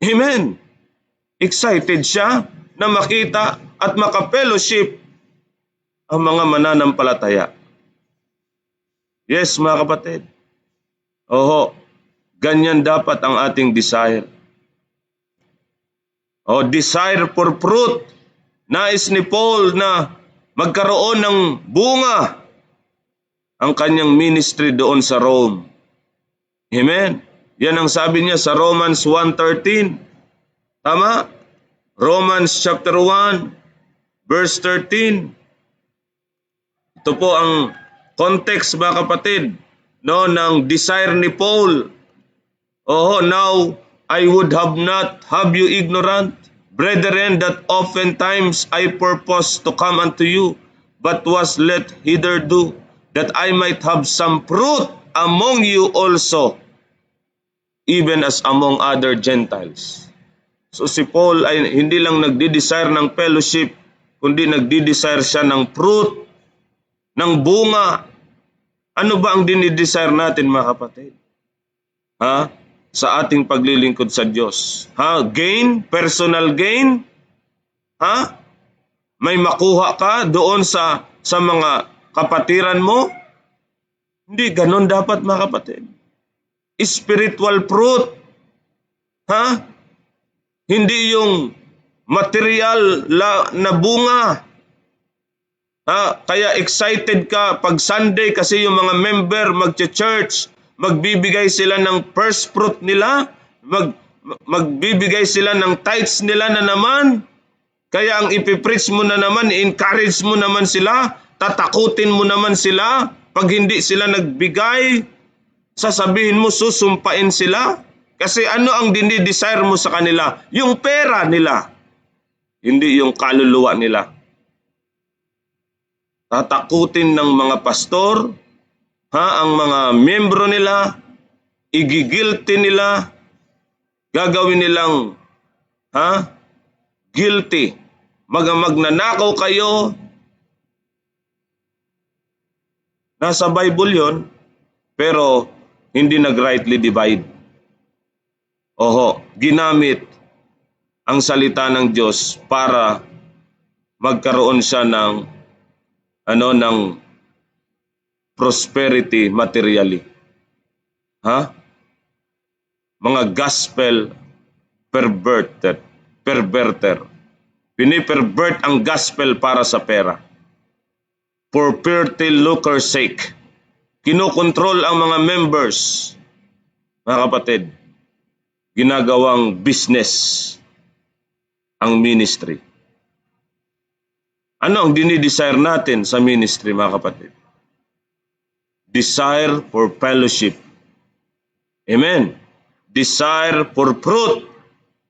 Amen. Excited siya na makita at maka-fellowship ang mga mananampalataya. Yes, mga kapatid. Ganyan dapat ang ating desire. Desire for fruit. Nais ni Paul na magkaroon ng bunga ang kanyang ministry doon sa Rome. Amen. Yan ang sabi niya sa Romans 1:13. Tama? Romans chapter 1, verse 13. Ito po ang context, mga kapatid, ng desire ni Paul. Now I would not have you ignorant, brethren, that oftentimes I purpose to come unto you, but was let hitherto, that I might have some fruit among you also, even as among other Gentiles. So si Paul ay hindi lang nagdi-desire ng fellowship, kundi nagdi-desire siya ng fruit, ng bunga. Ano ba ang dinidesire natin, mga kapatid? Sa ating paglilingkod sa Diyos. Gain? Personal gain? May makuha ka doon sa mga kapatiran mo? Hindi ganon dapat, mga kapatid. Spiritual fruit. Hindi yung material na bunga. Kaya excited ka pag Sunday kasi yung mga member magche-church, magbibigay sila ng first fruit nila, magbibigay sila ng tithes nila na naman. Kaya ang ipipreach mo na naman, i-encourage mo naman sila, tatakutin mo naman sila. Pag hindi sila nagbigay, sasabihin mo, susumpain sila. Kasi ano ang dinidesire mo sa kanila? Yung pera nila. Hindi yung kaluluwa nila. Tatakutin ng mga pastor, ang mga membro nila, igigilty nila, gagawin nilang guilty. Magnanakaw kayo. Nasa Bible yon, pero hindi nag-rightly divide. Ginamit ang salita ng Diyos para magkaroon siya ng prosperity materially. Mga gospel perverter. Pinipervert ang gospel para sa pera. For filthy lucre's sake. Kinokontrol ang mga members. Mga kapatid, ginagawang business ang ministry. Ano ang dinidesire natin sa ministry, mga kapatid? Desire for fellowship. Amen. Desire for fruit.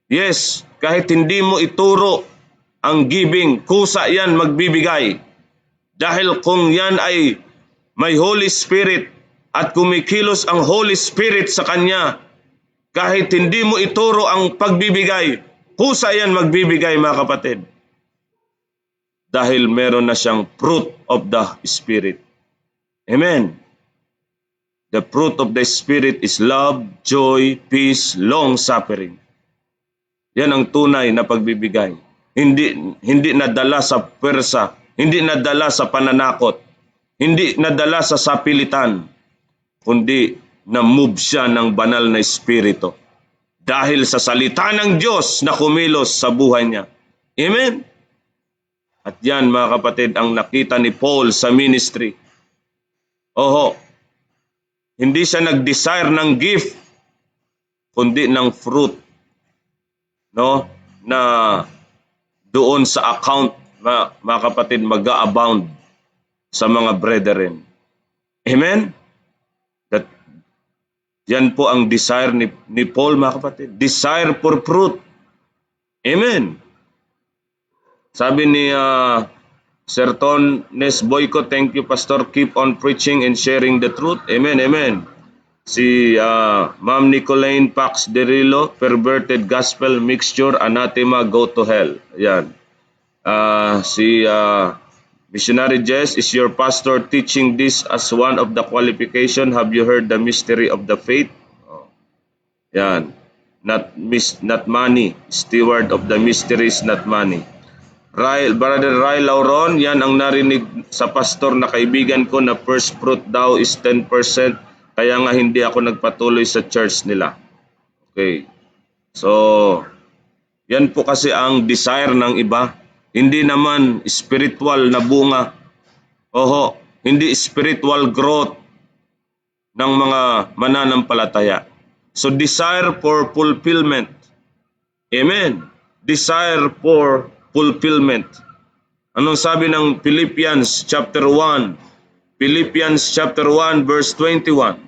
Yes, kahit hindi mo ituro ang giving, kusa yan magbibigay. Dahil kung yan ay may Holy Spirit at kumikilos ang Holy Spirit sa kanya, kahit hindi mo ituro ang pagbibigay, kusa yan magbibigay mga kapatid. Dahil meron na siyang fruit of the Spirit. Amen. The fruit of the Spirit is love, joy, peace, long-suffering. Yan ang tunay na pagbibigay. Hindi nadala sa pwersa, hindi nadala sa pananakot, hindi nadala sa sapilitan, kundi na-move siya ng banal na Espiritu. Dahil sa salita ng Diyos na kumilos sa buhay niya. Amen? At yan mga kapatid ang nakita ni Paul sa ministry. Oho, hindi siya nag-desire ng gift, kundi ng fruit. No? Na doon sa account, mga kapatid, mag-a-abound sa mga brethren. Amen? Yan po ang desire ni Paul, mga kapatid. Desire for fruit. Amen. Sabi ni Sir Tones Boyko, thank you, Pastor. Keep on preaching and sharing the truth. Amen, amen. Si Ma'am Nicolene Pax Derillo, perverted gospel mixture, anathema, go to hell. Ayan. Si Missionary Jess, is your pastor teaching this as one of the qualification? Have you heard the mystery of the faith? Oh. Yan. Not money. Steward of the mysteries, not money. Brother Ray Lauron, yan ang narinig sa pastor na kaibigan ko na first fruit daw is 10%. Kaya nga hindi ako nagpatuloy sa church nila. Okay. So, yan po kasi ang desire ng iba. Hindi naman spiritual na bunga. Oho, hindi spiritual growth ng mga mananampalataya. So, desire for fulfillment. Amen. Desire for fulfillment. Anong sabi ng Philippians chapter 1? Philippians chapter 1 verse 21.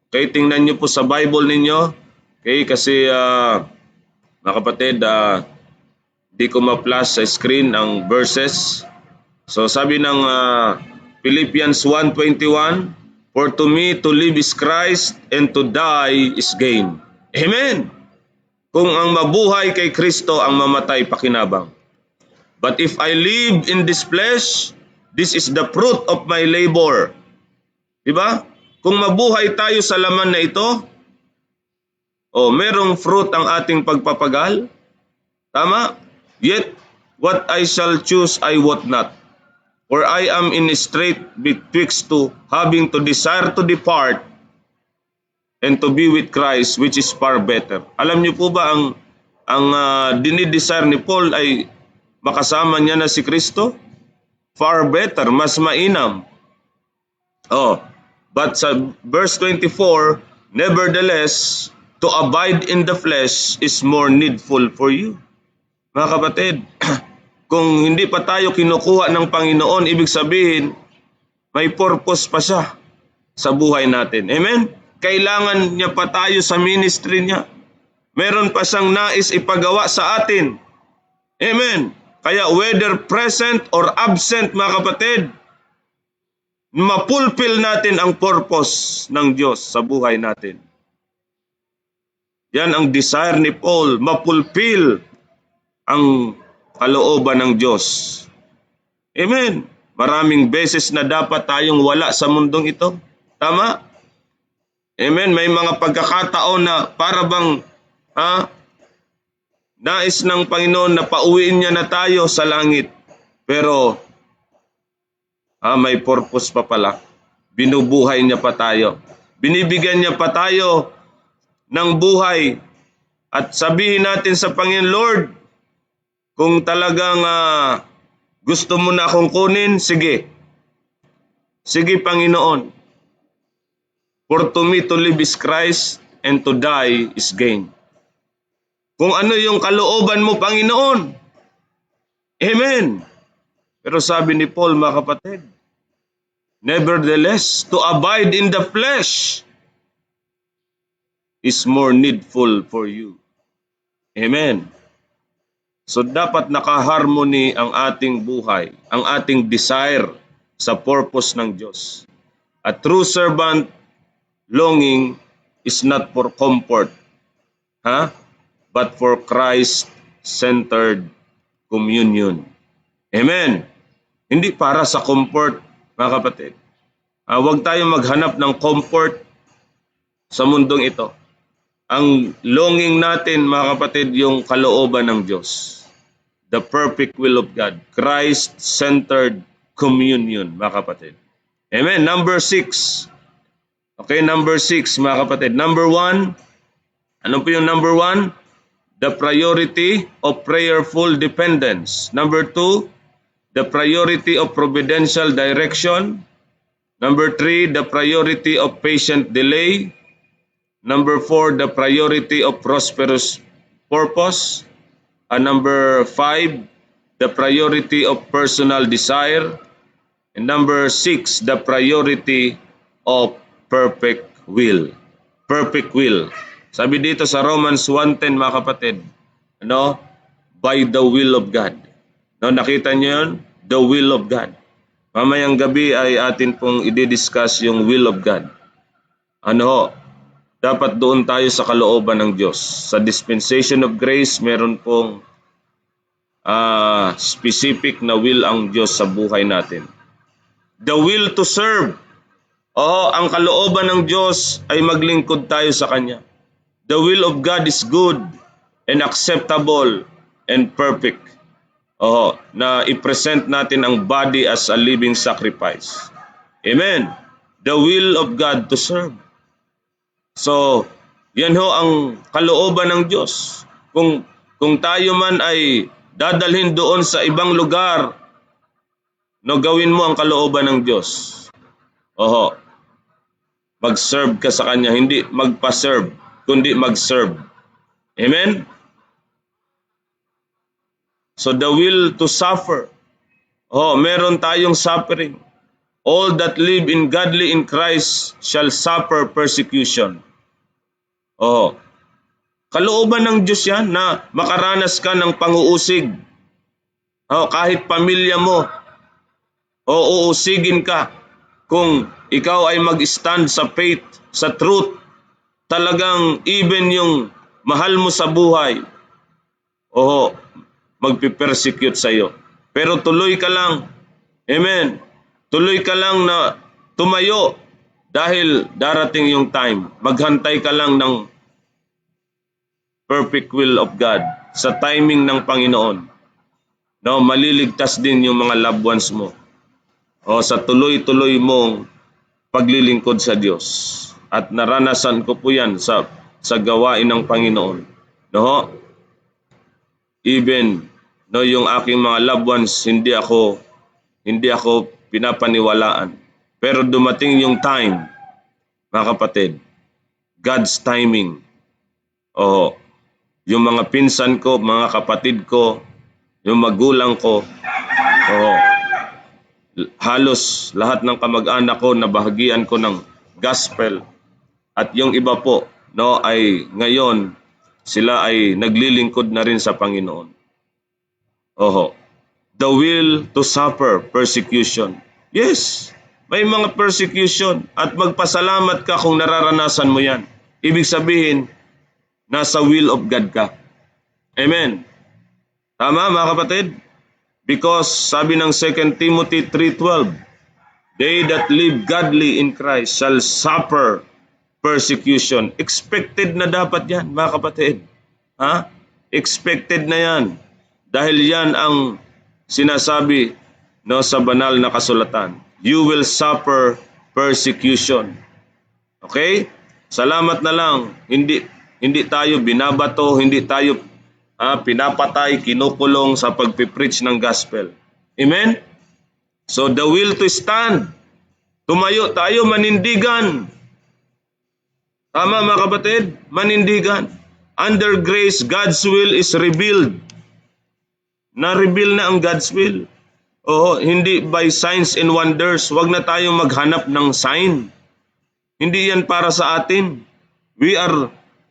Okay, tingnan niyo po sa Bible ninyo. Okay, kasi mga kapatid, di ko ma-flash sa screen ang verses. So sabi ng Philippians 1:21, for to me to live is Christ and to die is gain. Amen. Kung ang mabuhay kay Kristo, ang mamatay pakinabang. But if I live in this flesh, this is the fruit of my labor. Diba? Kung mabuhay tayo sa laman na ito, merong fruit ang ating pagpapagal. Tama? Yet, what I shall choose, I wot not. For I am in a strait betwixt two, having to desire to depart and to be with Christ, which is far better. Alam niyo po ba ang dinidesire ni Paul ay makasama niya na si Kristo? Far better, mas mainam. But sa verse 24, nevertheless, to abide in the flesh is more needful for you. Mga kapatid, kung hindi pa tayo kinukuha ng Panginoon, ibig sabihin, may purpose pa siya sa buhay natin. Amen? Kailangan niya pa tayo sa ministry niya. Meron pa siyang nais ipagawa sa atin. Amen? Kaya whether present or absent, mga kapatid, mapulfill natin ang purpose ng Diyos sa buhay natin. Yan ang desire ni Paul, mapulfill ang kalooban ng Diyos. Amen. Maraming beses na dapat tayong wala sa mundong ito. Tama? Amen. May mga pagkakataon na para bang nais ng Panginoon na pauwiin niya na tayo sa langit. Pero may purpose pa pala. Binubuhay niya pa tayo. Binibigyan niya pa tayo ng buhay. At sabihin natin sa Panginoon, Lord, kung talagang gusto mo na akong kunin, sige. Sige, Panginoon. For to me to live is Christ and to die is gain. Kung ano yung kalooban mo, Panginoon. Amen. Pero sabi ni Paul, mga kapatid, nevertheless, to abide in the flesh is more needful for you. Amen. So dapat nakaharmony ang ating buhay, ang ating desire sa purpose ng Diyos. A true servant longing is not for comfort, but for Christ-centered communion. Amen. Hindi para sa comfort, mga kapatid. Huwag tayong maghanap ng comfort sa mundong ito. Ang longing natin, mga kapatid, yung kalooban ng Diyos. The perfect will of God. Christ-centered communion, mga kapatid. Amen. Number 6. Okay, number 6, mga kapatid. Number 1. Ano po yung number 1? The priority of prayerful dependence. Number 2, the priority of providential direction. Number 3, the priority of patient delay. Number 4, the priority of prosperous purpose. And number 5, the priority of personal desire. And number 6, the priority of perfect will. Perfect will. Sabi dito sa Romans 1:10, mga kapatid, by the will of God. Nakita niyo yun? The will of God. Mamayang gabi ay atin pong i-discuss yung will of God. Dapat doon tayo sa kalooban ng Diyos. Sa dispensation of grace, meron pong specific na will ang Diyos sa buhay natin. The will to serve. Ang kalooban ng Diyos ay maglingkod tayo sa Kanya. The will of God is good and acceptable and perfect. Na i-present natin ang body as a living sacrifice. Amen. The will of God to serve. So, yan ang kalooban ng Diyos. Kung tayo man ay dadalhin doon sa ibang lugar, gawin mo ang kalooban ng Diyos. Mag-serve ka sa Kanya, hindi magpa-serve, kundi mag-serve. Amen? So the will to suffer. Meron tayong suffering. All that live in godly in Christ shall suffer persecution. Kalooban ng Diyos yan na makaranas ka ng pang-uusig. Kahit pamilya mo, uusigin ka. Kung ikaw ay mag-stand sa faith, sa truth, talagang even yung mahal mo sa buhay, magpipersecute sa iyo. Pero tuloy ka lang. Amen. Tuloy ka lang na tumayo dahil darating yung time. Maghantay ka lang ng perfect will of God sa timing ng Panginoon. Maliligtas din yung mga loved ones mo. Sa tuloy-tuloy mong paglilingkod sa Diyos. At naranasan ko po yan sa gawain ng Panginoon. Even yung aking mga loved ones, hindi ako pinapaniwalaan. Pero dumating yung time, mga kapatid, God's timing. Yung mga pinsan ko, mga kapatid ko, yung magulang ko, halos lahat ng kamag-anak ko, nabahagian ko ng gospel. At yung iba po, ay ngayon, sila ay naglilingkod na rin sa Panginoon. The will to suffer persecution. Yes, may mga persecution at magpasalamat ka kung nararanasan mo yan. Ibig sabihin, nasa will of God ka. Amen. Tama, mga kapatid? Because sabi ng 2 Timothy 3:12, they that live godly in Christ shall suffer persecution. Expected na dapat yan, mga kapatid. Expected na yan. Dahil yan ang sinasabi sa banal na kasulatan. You will suffer persecution. Okay? Salamat na lang. Hindi tayo binabato, hindi tayo pinapatay, kinukulong sa pagpipreach ng gospel. Amen? So the will to stand. Tumayo tayo, manindigan. Tama, mga kapatid? Manindigan. Under grace, God's will is revealed. Na-reveal na ang God's will. Hindi by signs and wonders. Huwag na tayong maghanap ng sign. Hindi yan para sa atin. We are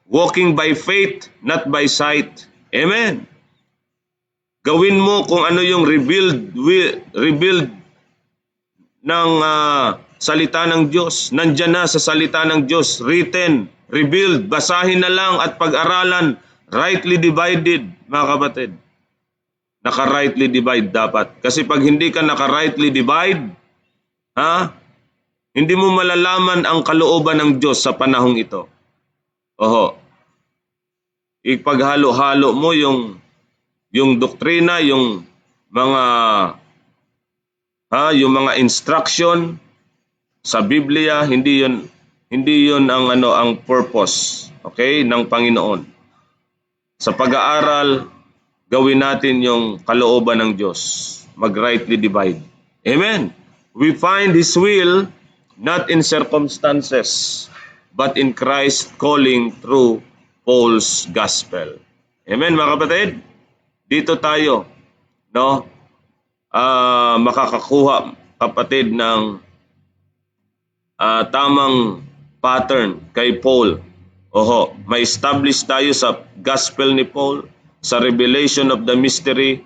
walking by faith, not by sight. Amen. Gawin mo kung ano yung revealed ng salita ng Diyos. Nandyan na sa salita ng Diyos. Written, revealed, basahin na lang at pag-aralan. Rightly divided, mga kapatid. Naka-rightly divide dapat. Kasi pag hindi ka naka-rightly divide, hindi mo malalaman ang kalooban ng Diyos sa panahong ito. Ipaghalo-halo mo yung doktrina, yung mga instruction sa Biblia, hindi yun ang purpose, okay, ng Panginoon. Sa pag-aaral, gawin natin yung kalooban ng Diyos. Mag-rightly divide. Amen. We find His will not in circumstances, but in Christ calling through Paul's gospel. Amen, mga kapatid? Dito tayo, makakakuha, kapatid, ng tamang pattern kay Paul. May establish tayo sa gospel ni Paul, sa revelation of the mystery.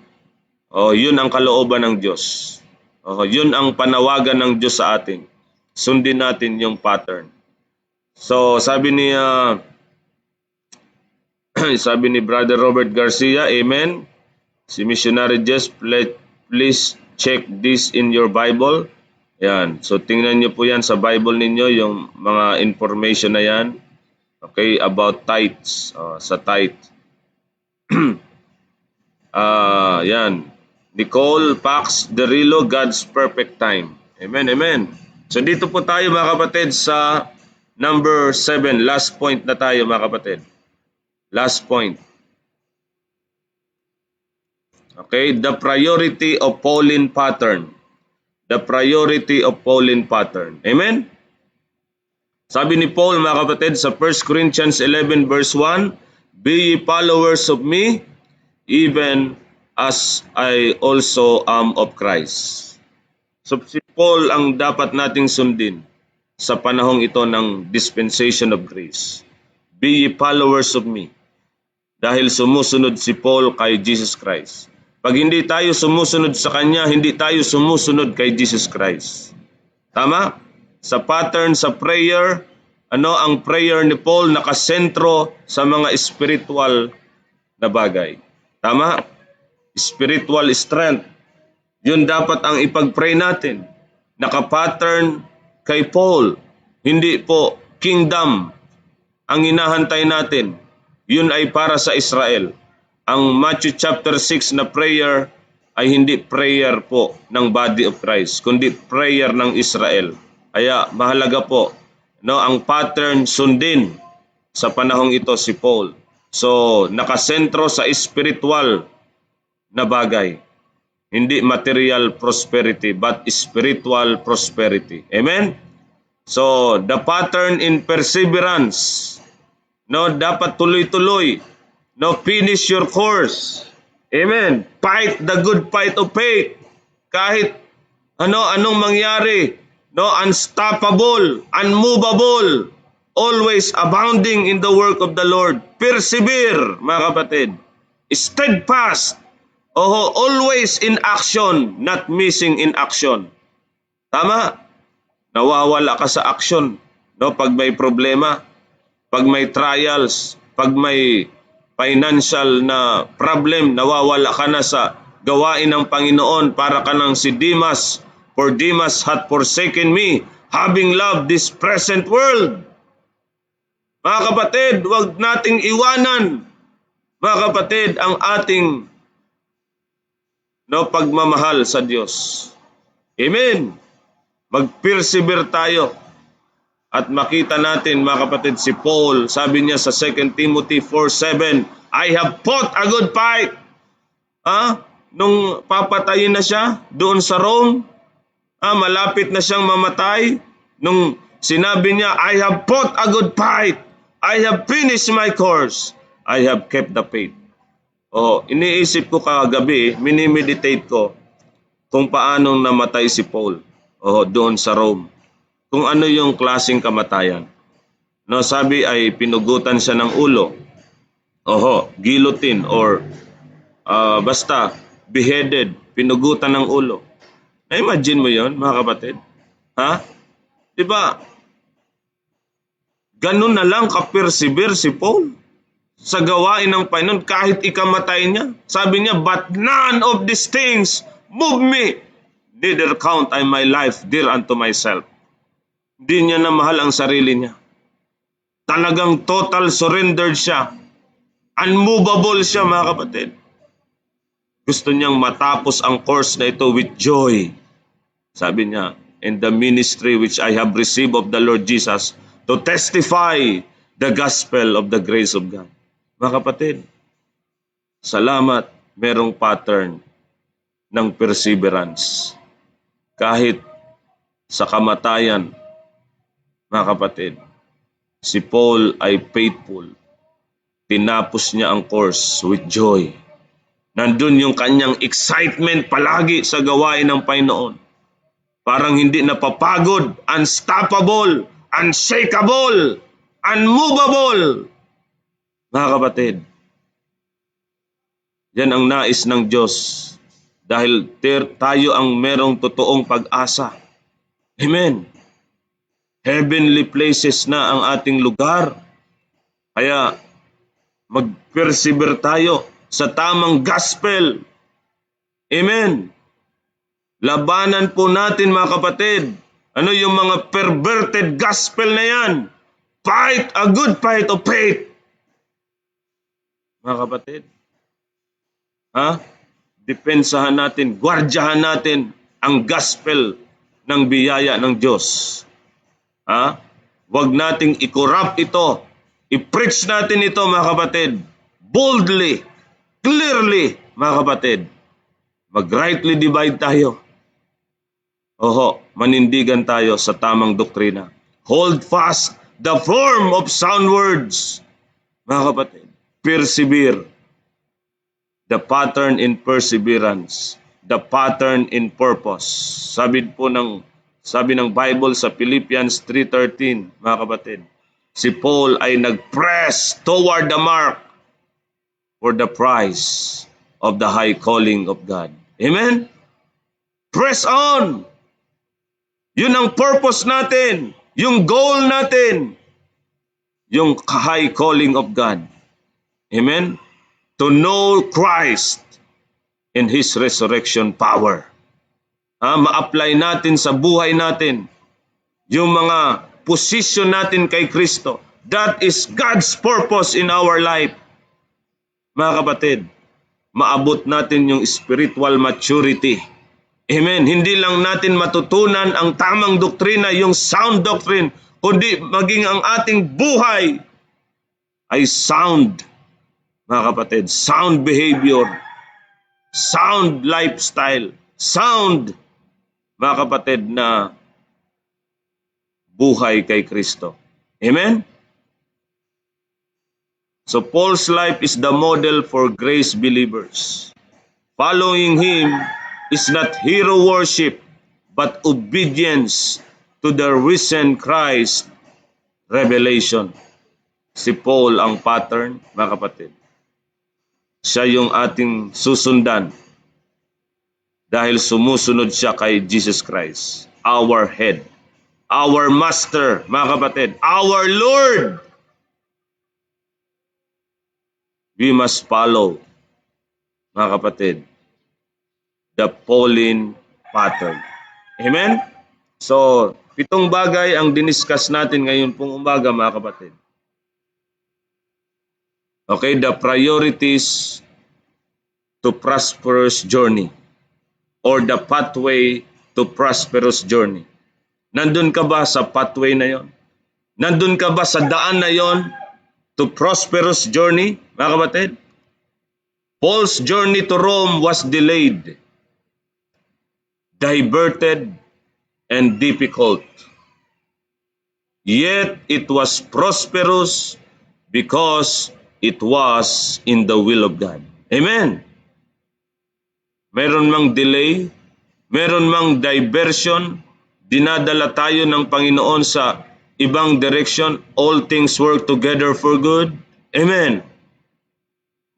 Yun ang kalooban ng Diyos. Yun ang panawagan ng Diyos sa atin. Sundin natin yung pattern. So, sabi ni Brother Robert Garcia, amen. Si Missionary Jess, please check this in your Bible. Yan. So, tingnan niyo po yan sa Bible ninyo, yung mga information na yan. Okay, about tithes. Sa tithe. Yan. Nicole Pax Derilo, God's Perfect Time. Amen, amen. So, dito po tayo, mga kapatid, sa number 7. Last point na tayo, mga kapatid. Last point. Okay, the priority of Pauline pattern. The priority of Pauline pattern. Amen? Sabi ni Paul, mga kapatid, sa 1 Corinthians 11 verse 1, be ye followers of me, even as I also am of Christ. So si Paul ang dapat nating sundin sa panahong ito ng dispensation of grace. Be ye followers of me. Dahil sumusunod si Paul kay Jesus Christ. Pag hindi tayo sumusunod sa Kanya, hindi tayo sumusunod kay Jesus Christ. Tama? Sa pattern, sa prayer, ang prayer ni Paul nakasentro sa mga spiritual na bagay. Tama? Spiritual strength. Yun dapat ang ipag-pray natin. Nakapattern kay Paul. Hindi po kingdom ang hinahantay natin. Yun ay para sa Israel. Ang Matthew chapter 6 na prayer ay hindi prayer po ng body of Christ, kundi prayer ng Israel. Kaya mahalaga po, ang pattern sundin sa panahong ito si Paul. So, nakasentro sa spiritual na bagay. Hindi material prosperity, but spiritual prosperity. Amen? So, the pattern in perseverance. Dapat tuloy-tuloy. Finish your course. Amen. Fight the good fight of faith. Kahit anong mangyari, unstoppable, unmovable, always abounding in the work of the Lord. Persevere, mga kapatid. Steadfast. Always in action, not missing in action. Tama? Nawawala ka sa action, pag may problema, pag may trials, pag may financial na problem, nawawala ka na sa gawain ng Panginoon, para ka ng si Demas. For Demas hath forsaken me, having loved this present world. Mga kapatid, huwag nating iwanan, mga kapatid, ang ating pagmamahal sa Diyos. Amen. Mag-persevere tayo. At makita natin, mga kapatid, si Paul, sabi niya sa 2 Timothy 4:7, I have fought a good fight. Nung papatayin na siya doon sa Rome, malapit na siyang mamatay, nung sinabi niya, I have fought a good fight. I have finished my course. I have kept the faith. Iniisip ko kagabi, minimeditate ko kung paanong namatay si Paul doon sa Rome. Kung ano yung klaseng kamatayan. Sabi ay pinugutan siya ng ulo. Guillotine or basta beheaded, pinugutan ng ulo. Na-imagine mo yon, mga kapatid? Diba? Ganun na lang ka-persevere si Paul sa gawain ng Panginoon kahit ikamatay niya. Sabi niya, but none of these things move me, neither count I my life dear unto myself. Hindi niya na mahal ang sarili niya. Talagang total surrendered siya. Unmovable siya, mga kapatid. Gusto niyang matapos ang course na ito with joy. Sabi niya, in the ministry which I have received of the Lord Jesus to testify the gospel of the grace of God. Mga kapatid, salamat merong pattern ng perseverance. Kahit sa kamatayan, mga kapatid, si Paul ay faithful. Tinapos niya ang course with joy. Nandun yung kanyang excitement palagi sa gawain ng Panginoon. Parang hindi napapagod, unstoppable, unshakable, unmovable. Mga kapatid, yan ang nais ng Diyos dahil tayo ang merong totoong pag-asa. Amen. Heavenly places na ang ating lugar. Kaya mag-persevere tayo sa tamang gospel. Amen. Labanan po natin, mga kapatid. Ano yung mga perverted gospel na yan? Fight a good fight of faith. Mga kapatid. Depensahan natin, gwardyahan natin ang gospel ng biyaya ng Diyos. Huwag nating i-corrupt ito. I-preach natin ito, mga kapatid. Boldly, clearly, mga kapatid. Mag-rightly divide tayo. Manindigan tayo sa tamang doktrina. Hold fast the form of sound words. Mga kapatid, persevere. The pattern in perseverance. The pattern in purpose. Sabi ng Bible sa Philippians 3:13, mga kapatid. Si Paul ay nag-press toward the mark for the prize of the high calling of God. Amen? Press on! Yun ang purpose natin. Yung goal natin. Yung high calling of God. Amen? To know Christ in His resurrection power. Ma-apply natin sa buhay natin yung mga position natin kay Kristo. That is God's purpose in our life. Mga kapatid, maabot natin yung spiritual maturity. Amen. Hindi lang natin matutunan ang tamang doktrina, yung sound doctrine, kundi maging ang ating buhay ay sound. Mga kapatid, sound behavior, sound lifestyle, sound, mga kapatid, na buhay kay Kristo. Amen? So Paul's life is the model for grace believers. Following him is not hero worship, but obedience to the risen Christ revelation. Si Paul ang pattern, mga kapatid. Siya yung ating susundan dahil sumusunod siya kay Jesus Christ, our head, our master, mga kapatid, our Lord. We must follow, mga kapatid, the Pauline pattern. Amen? So, 7 bagay ang diniscuss natin ngayon pong umaga, mga kapatid. Okay, the priorities to prosperous journey or the pathway to prosperous journey. Nandun ka ba sa pathway na yon? Nandun ka ba sa daan na yon to prosperous journey, mga kapatid? Paul's journey to Rome was delayed, diverted, and difficult. Yet it was prosperous because it was in the will of God. Amen. Meron mang delay, meron mang diversion, dinadala tayo ng Panginoon sa ibang direction, all things work together for good. Amen.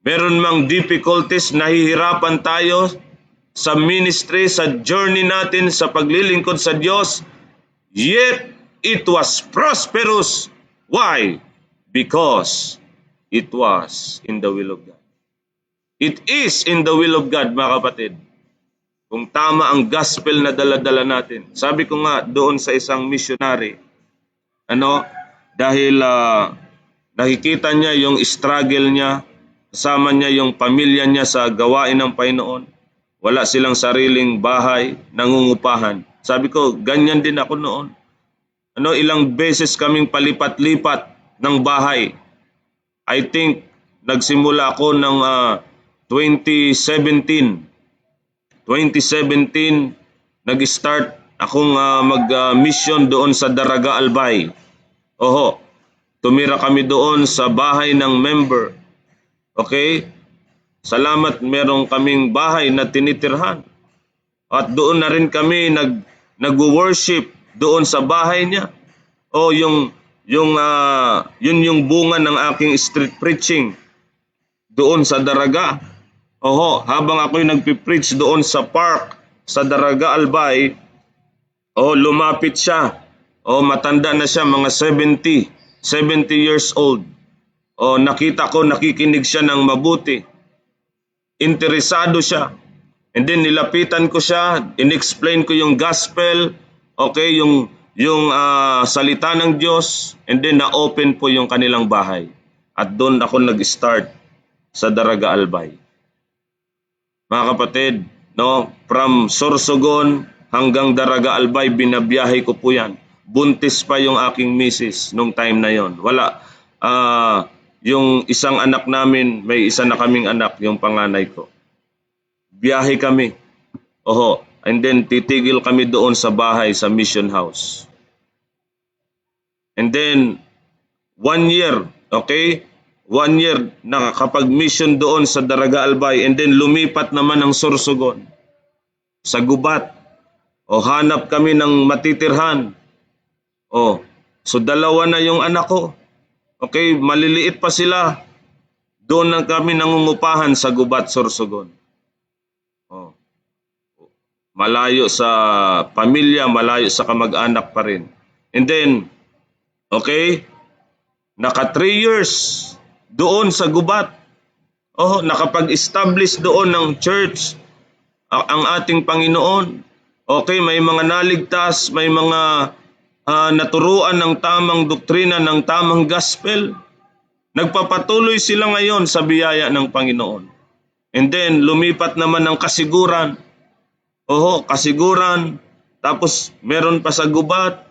Meron mang difficulties, nahihirapan tayo sa ministry, sa journey natin, sa paglilingkod sa Diyos. Yet, it was prosperous. Why? Because it was in the will of God. It is in the will of God, mga kapatid. Kung tama ang gospel na dala-dala natin. Sabi ko nga doon sa isang missionary, dahil nakikita niya yung struggle niya, kasama niya yung pamilya niya sa gawain ng Panginoon. Wala silang sariling bahay, nangungupahan. Sabi ko, ganyan din ako noon. Ilang beses kaming palipat-lipat ng bahay. I think nagsimula ako ng 2017. 2017, nag-start akong mag-mission doon sa Daraga Albay. Tumira kami doon sa bahay ng member. Okay? Salamat, meron kaming bahay na tinitirhan. At doon na rin kami nag-worship doon sa bahay niya. Yun yung bunga ng aking street preaching doon sa Daraga. Habang ako'y nagpipreach doon sa park sa Daraga Albay, lumapit siya. Matanda na siya, mga 70 years old. Nakita ko, nakikinig siya ng mabuti. Interesado siya. And then nilapitan ko siya, in-explain ko yung gospel, yung salita ng Diyos, and then na-open po yung kanilang bahay. At doon ako nag-start sa Daraga Albay. Mga kapatid, from Sorsogon hanggang Daraga Albay, binabiyahe ko po yan. Buntis pa yung aking misis nung time na yon. Wala. Yung isang anak namin, may isa na kaming anak, yung panganay ko. Biyahe kami. And then titigil kami doon sa bahay, sa mission house. And then, 1 year, 1 year nakakapag-mission doon sa Daraga Albay, and then lumipat naman ng Sorsogon sa Gubat. Hanap kami ng matitirhan. So dalawa na yung anak ko. Maliliit pa sila. Doon na kami nangungupahan sa Gubat, Sorsogon. Malayo sa pamilya, malayo sa kamag-anak pa rin. And then, naka 3 years doon sa Gubat. Nakapag-establish doon ng church ang ating Panginoon. May mga naligtas, may mga naturuan ng tamang doktrina, ng tamang gospel. Nagpapatuloy sila ngayon sa biyaya ng Panginoon. And then, lumipat naman ng Kasiguran. Kasiguran. Tapos, meron pa sa Gubat.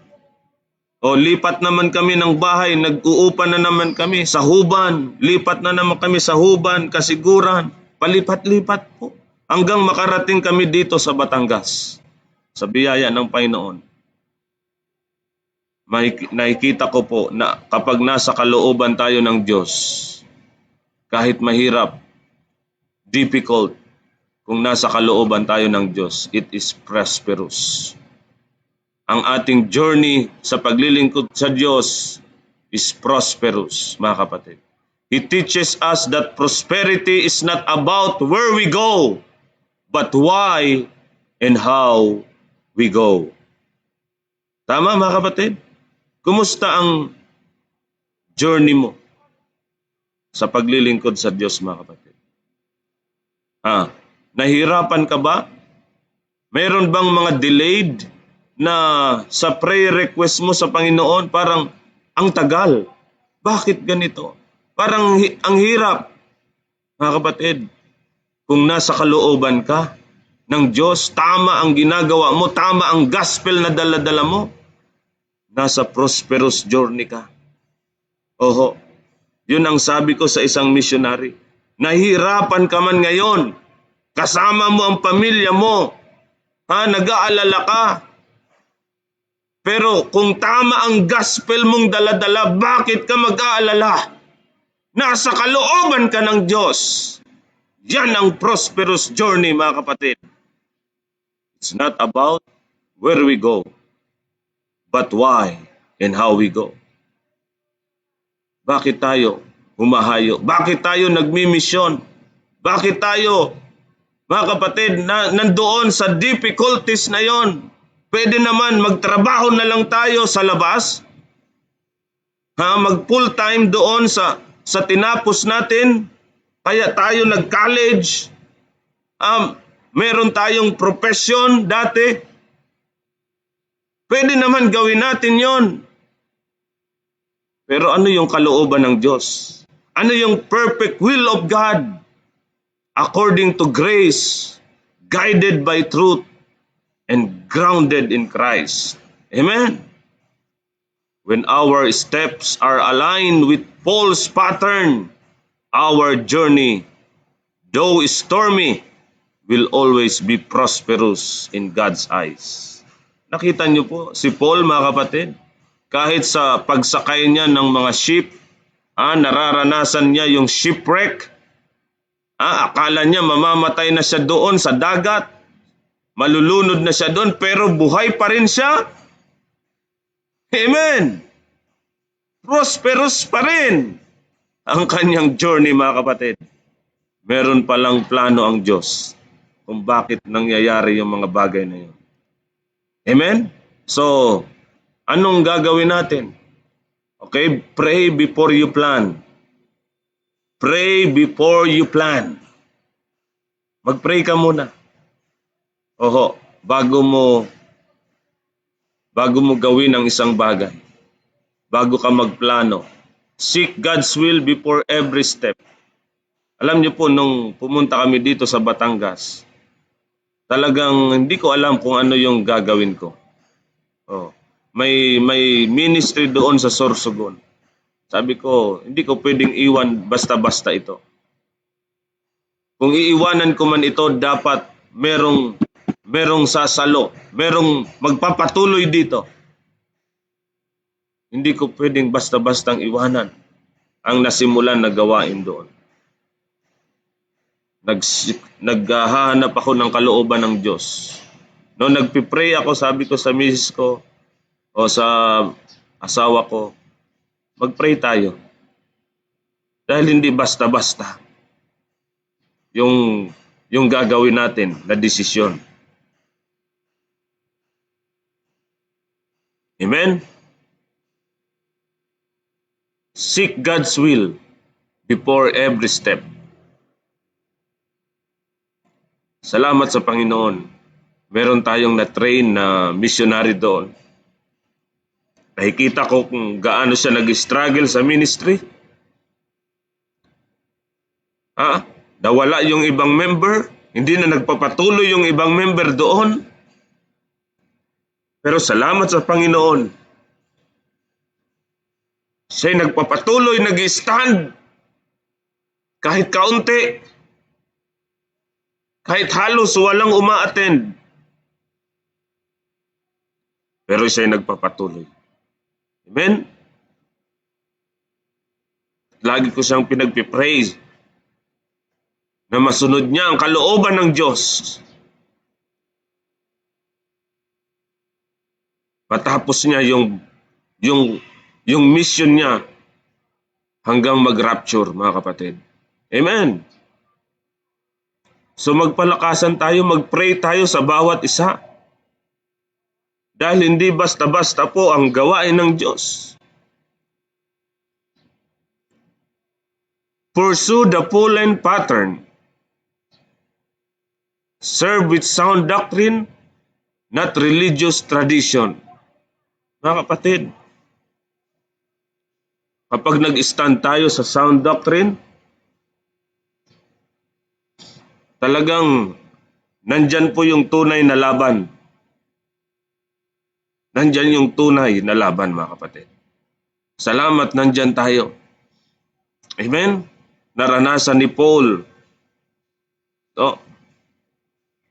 Lipat naman kami ng bahay, nag-uupa na naman kami sa Huban. Lipat na naman kami sa Huban, Kasiguran. Palipat-lipat po. Hanggang makarating kami dito sa Batangas. Sa biyaya ng Panginoon. Nakikita ko po na kapag nasa kalooban tayo ng Diyos, kahit mahirap, difficult, kung nasa kalooban tayo ng Diyos, it is prosperous. Ang ating journey sa paglilingkod sa Diyos is prosperous, mga kapatid. He teaches us that prosperity is not about where we go, but why and how we go. Tama, mga kapatid? Kumusta ang journey mo sa paglilingkod sa Diyos, mga kapatid? Nahirapan ka ba? Mayroon bang mga delayed na sa prayer request mo sa Panginoon, parang ang tagal? Bakit ganito? Parang ang hirap. Mga kapatid, kung nasa kalooban ka ng Diyos, tama ang ginagawa mo, tama ang gospel na dala-dala mo, nasa prosperous journey ka. Yun ang sabi ko sa isang missionary. Nahihirapan ka man ngayon, kasama mo ang pamilya mo, nag-aalala ka. Pero kung tama ang gospel mong dala-dala, bakit ka mag-aalala? Nasa kalooban ka ng Diyos. Yan ang prosperous journey, mga kapatid. It's not about where we go, but why and how we go. Bakit tayo humahayo? Bakit tayo nagmimisyon? Bakit tayo, mga kapatid, nandoon sa difficulties na yon? Pwede naman magtrabaho na lang tayo sa labas. Mag full time doon sa tinapos natin. Kaya tayo nag-college. Meron tayong profession dati. Pwede naman gawin natin yon. Pero ano yung kalooban ng Diyos? Ano yung perfect will of God? According to grace, guided by truth, and grounded in Christ. Amen? When our steps are aligned with Paul's pattern, our journey, though stormy, will always be prosperous in God's eyes. Nakita niyo po, si Paul, mga kapatid, kahit sa pagsakay niya ng mga ship, nararanasan niya yung shipwreck. Akala niya mamamatay na siya doon sa dagat, malulunod na siya doon, pero buhay pa rin siya. Amen! Prosperous pa rin ang kanyang journey, mga kapatid. Meron palang plano ang Diyos kung bakit nangyayari yung mga bagay na yun. Amen? So, anong gagawin natin? Okay, pray before you plan. Pray before you plan. Mag-pray ka muna. Bago mo gawin ang isang bagay. Bago ka magplano. Seek God's will before every step. Alam niyo po, nung pumunta kami dito sa Batangas, talagang hindi ko alam kung ano yung gagawin ko. May ministry doon sa Sorsogon. Sabi ko, hindi ko pwedeng iwan basta-basta ito. Kung iiwanan ko man ito, dapat merong sasalo, merong magpapatuloy dito. Hindi ko pwedeng basta-bastang iwanan ang nasimulan na gawain doon. Naghahanap ako ng kalooban ng Diyos. Noong nagpipray ako, sabi ko sa misis ko o sa asawa ko, mag-pray tayo. Dahil hindi basta-basta yung gagawin natin na desisyon. Amen? Seek God's will before every step. Salamat sa Panginoon. Meron tayong na-train na missionary doon. Nakikita ko kung gaano siya nag-struggle sa ministry. Nawala yung ibang member. Hindi na nagpapatuloy yung ibang member doon. Pero salamat sa Panginoon. Siya'y nagpapatuloy, nag-stand. Kahit kaunti. Kahit halos walang uma-attend. Pero siya'y nagpapatuloy. Amen? Lagi ko siyang pinagpipraise na masunod niya ang kalooban ng Diyos. Patapos niya yung mission niya hanggang mag-rapture, mga kapatid. Amen? So magpalakasan tayo, mag-pray tayo sa bawat isa. Dahil hindi basta-basta po ang gawain ng Diyos. Pursue the Pauline pattern. Serve with sound doctrine, not religious tradition. Mga kapatid, kapag nag-stand tayo sa sound doctrine, talagang nandyan po yung tunay na laban. Nandyan yung tunay na laban, mga kapatid. Salamat, nandyan tayo. Amen? Naranasan ni Paul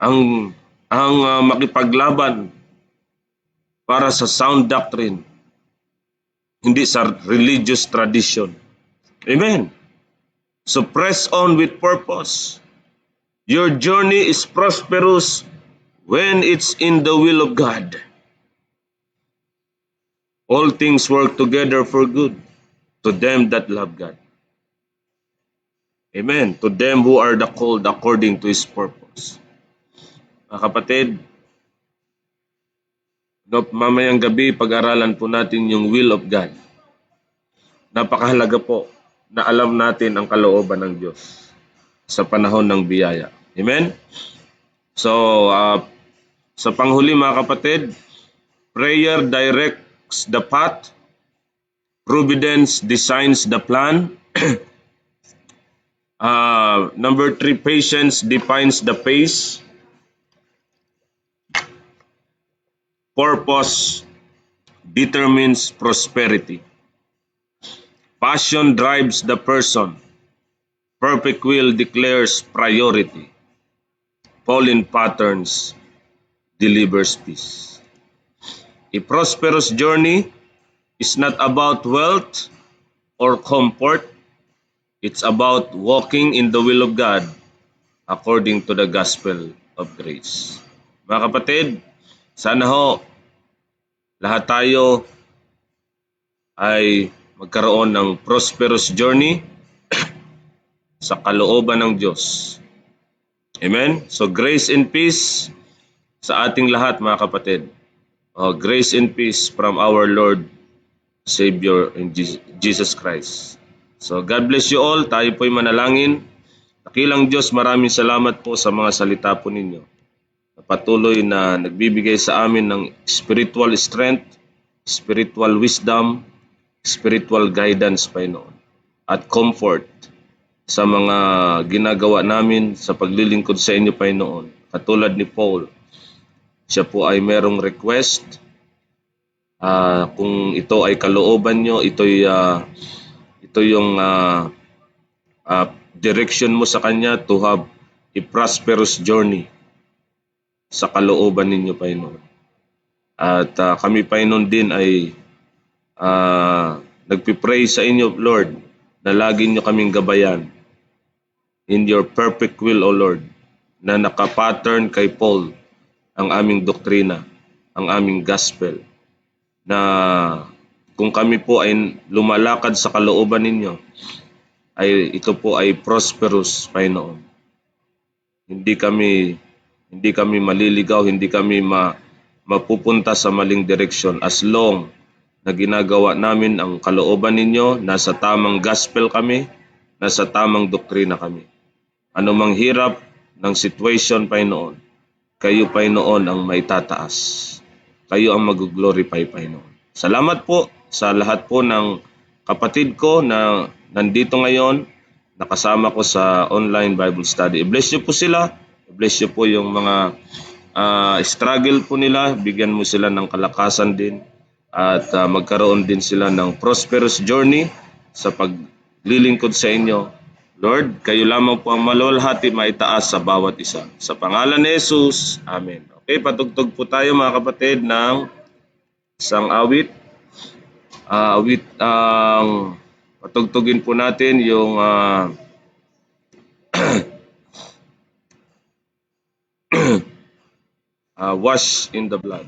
ang makipaglaban para sa sound doctrine, hindi sa religious tradition. Amen? So press on with purpose. Your journey is prosperous when it's in the will of God. All things work together for good to them that love God. Amen. To them who are the called according to His purpose. Mga kapatid, No, mamayang gabi, pag-aralan po natin yung will of God. Napakahalaga po na alam natin ang kalooban ng Diyos sa panahon ng biyaya. Amen? So, sa panghuli mga kapatid, prayer directs the path, providence designs the plan, number 3, patience defines the pace, purpose determines prosperity, passion drives the person, perfect will declares priority, Pauline patterns delivers peace. A prosperous journey is not about wealth or comfort. It's about walking in the will of God according to the gospel of grace. Mga kapatid, sana ho lahat tayo ay magkaroon ng prosperous journey sa kalooban ng Diyos. Amen? So grace and peace sa ating lahat mga kapatid. Grace and peace from our Lord, Savior, and Jesus Christ. So God bless you all. Tayo po'y manalangin. Dakilang Diyos, maraming salamat po sa mga salita po ninyo. Patuloy na nagbibigay sa amin ng spiritual strength, spiritual wisdom, spiritual guidance, Panginoon, at comfort sa mga ginagawa namin sa paglilingkod sa inyo, Panginoon. Katulad ni Paul, siya po ay merong request. Kung ito ay kalooban nyo, ito yung direction mo sa kanya to have a prosperous journey sa kalooban ninyo, Panginoon. At kami, Panginoon, din ay nagpipray sa inyo, Lord, na lagi nyo kaming gabayan in your perfect will, O Lord, na nakapattern kay Paul ang aming doktrina, ang aming gospel, na kung kami po ay lumalakad sa kalooban ninyo, ay ito po ay prosperous, Panginoon. Hindi kami maliligaw, hindi kami mapupunta sa maling direksyon as long na ginagawa namin ang kalooban ninyo, nasa tamang gospel kami, nasa tamang doktrina kami. Anumang hirap ng situation, Panginoon, kayo, Panginoon, ang may tataas. Kayo ang mag-glorify, Panginoon. Salamat po sa lahat po ng kapatid ko na nandito ngayon, nakasama ko sa online Bible study. I-bless niyo po sila. I-bless niyo po yung mga struggle po nila. Bigyan mo sila ng kalakasan din. At magkaroon din sila ng prosperous journey sa paglilingkod sa inyo. Lord, kayo lamang po ang maluwalhati maitaas sa bawat isa. Sa pangalan ni Jesus, Amen. Okay, patugtog po tayo mga kapatid ng isang awit. Patugtugin po natin yung wash in the blood.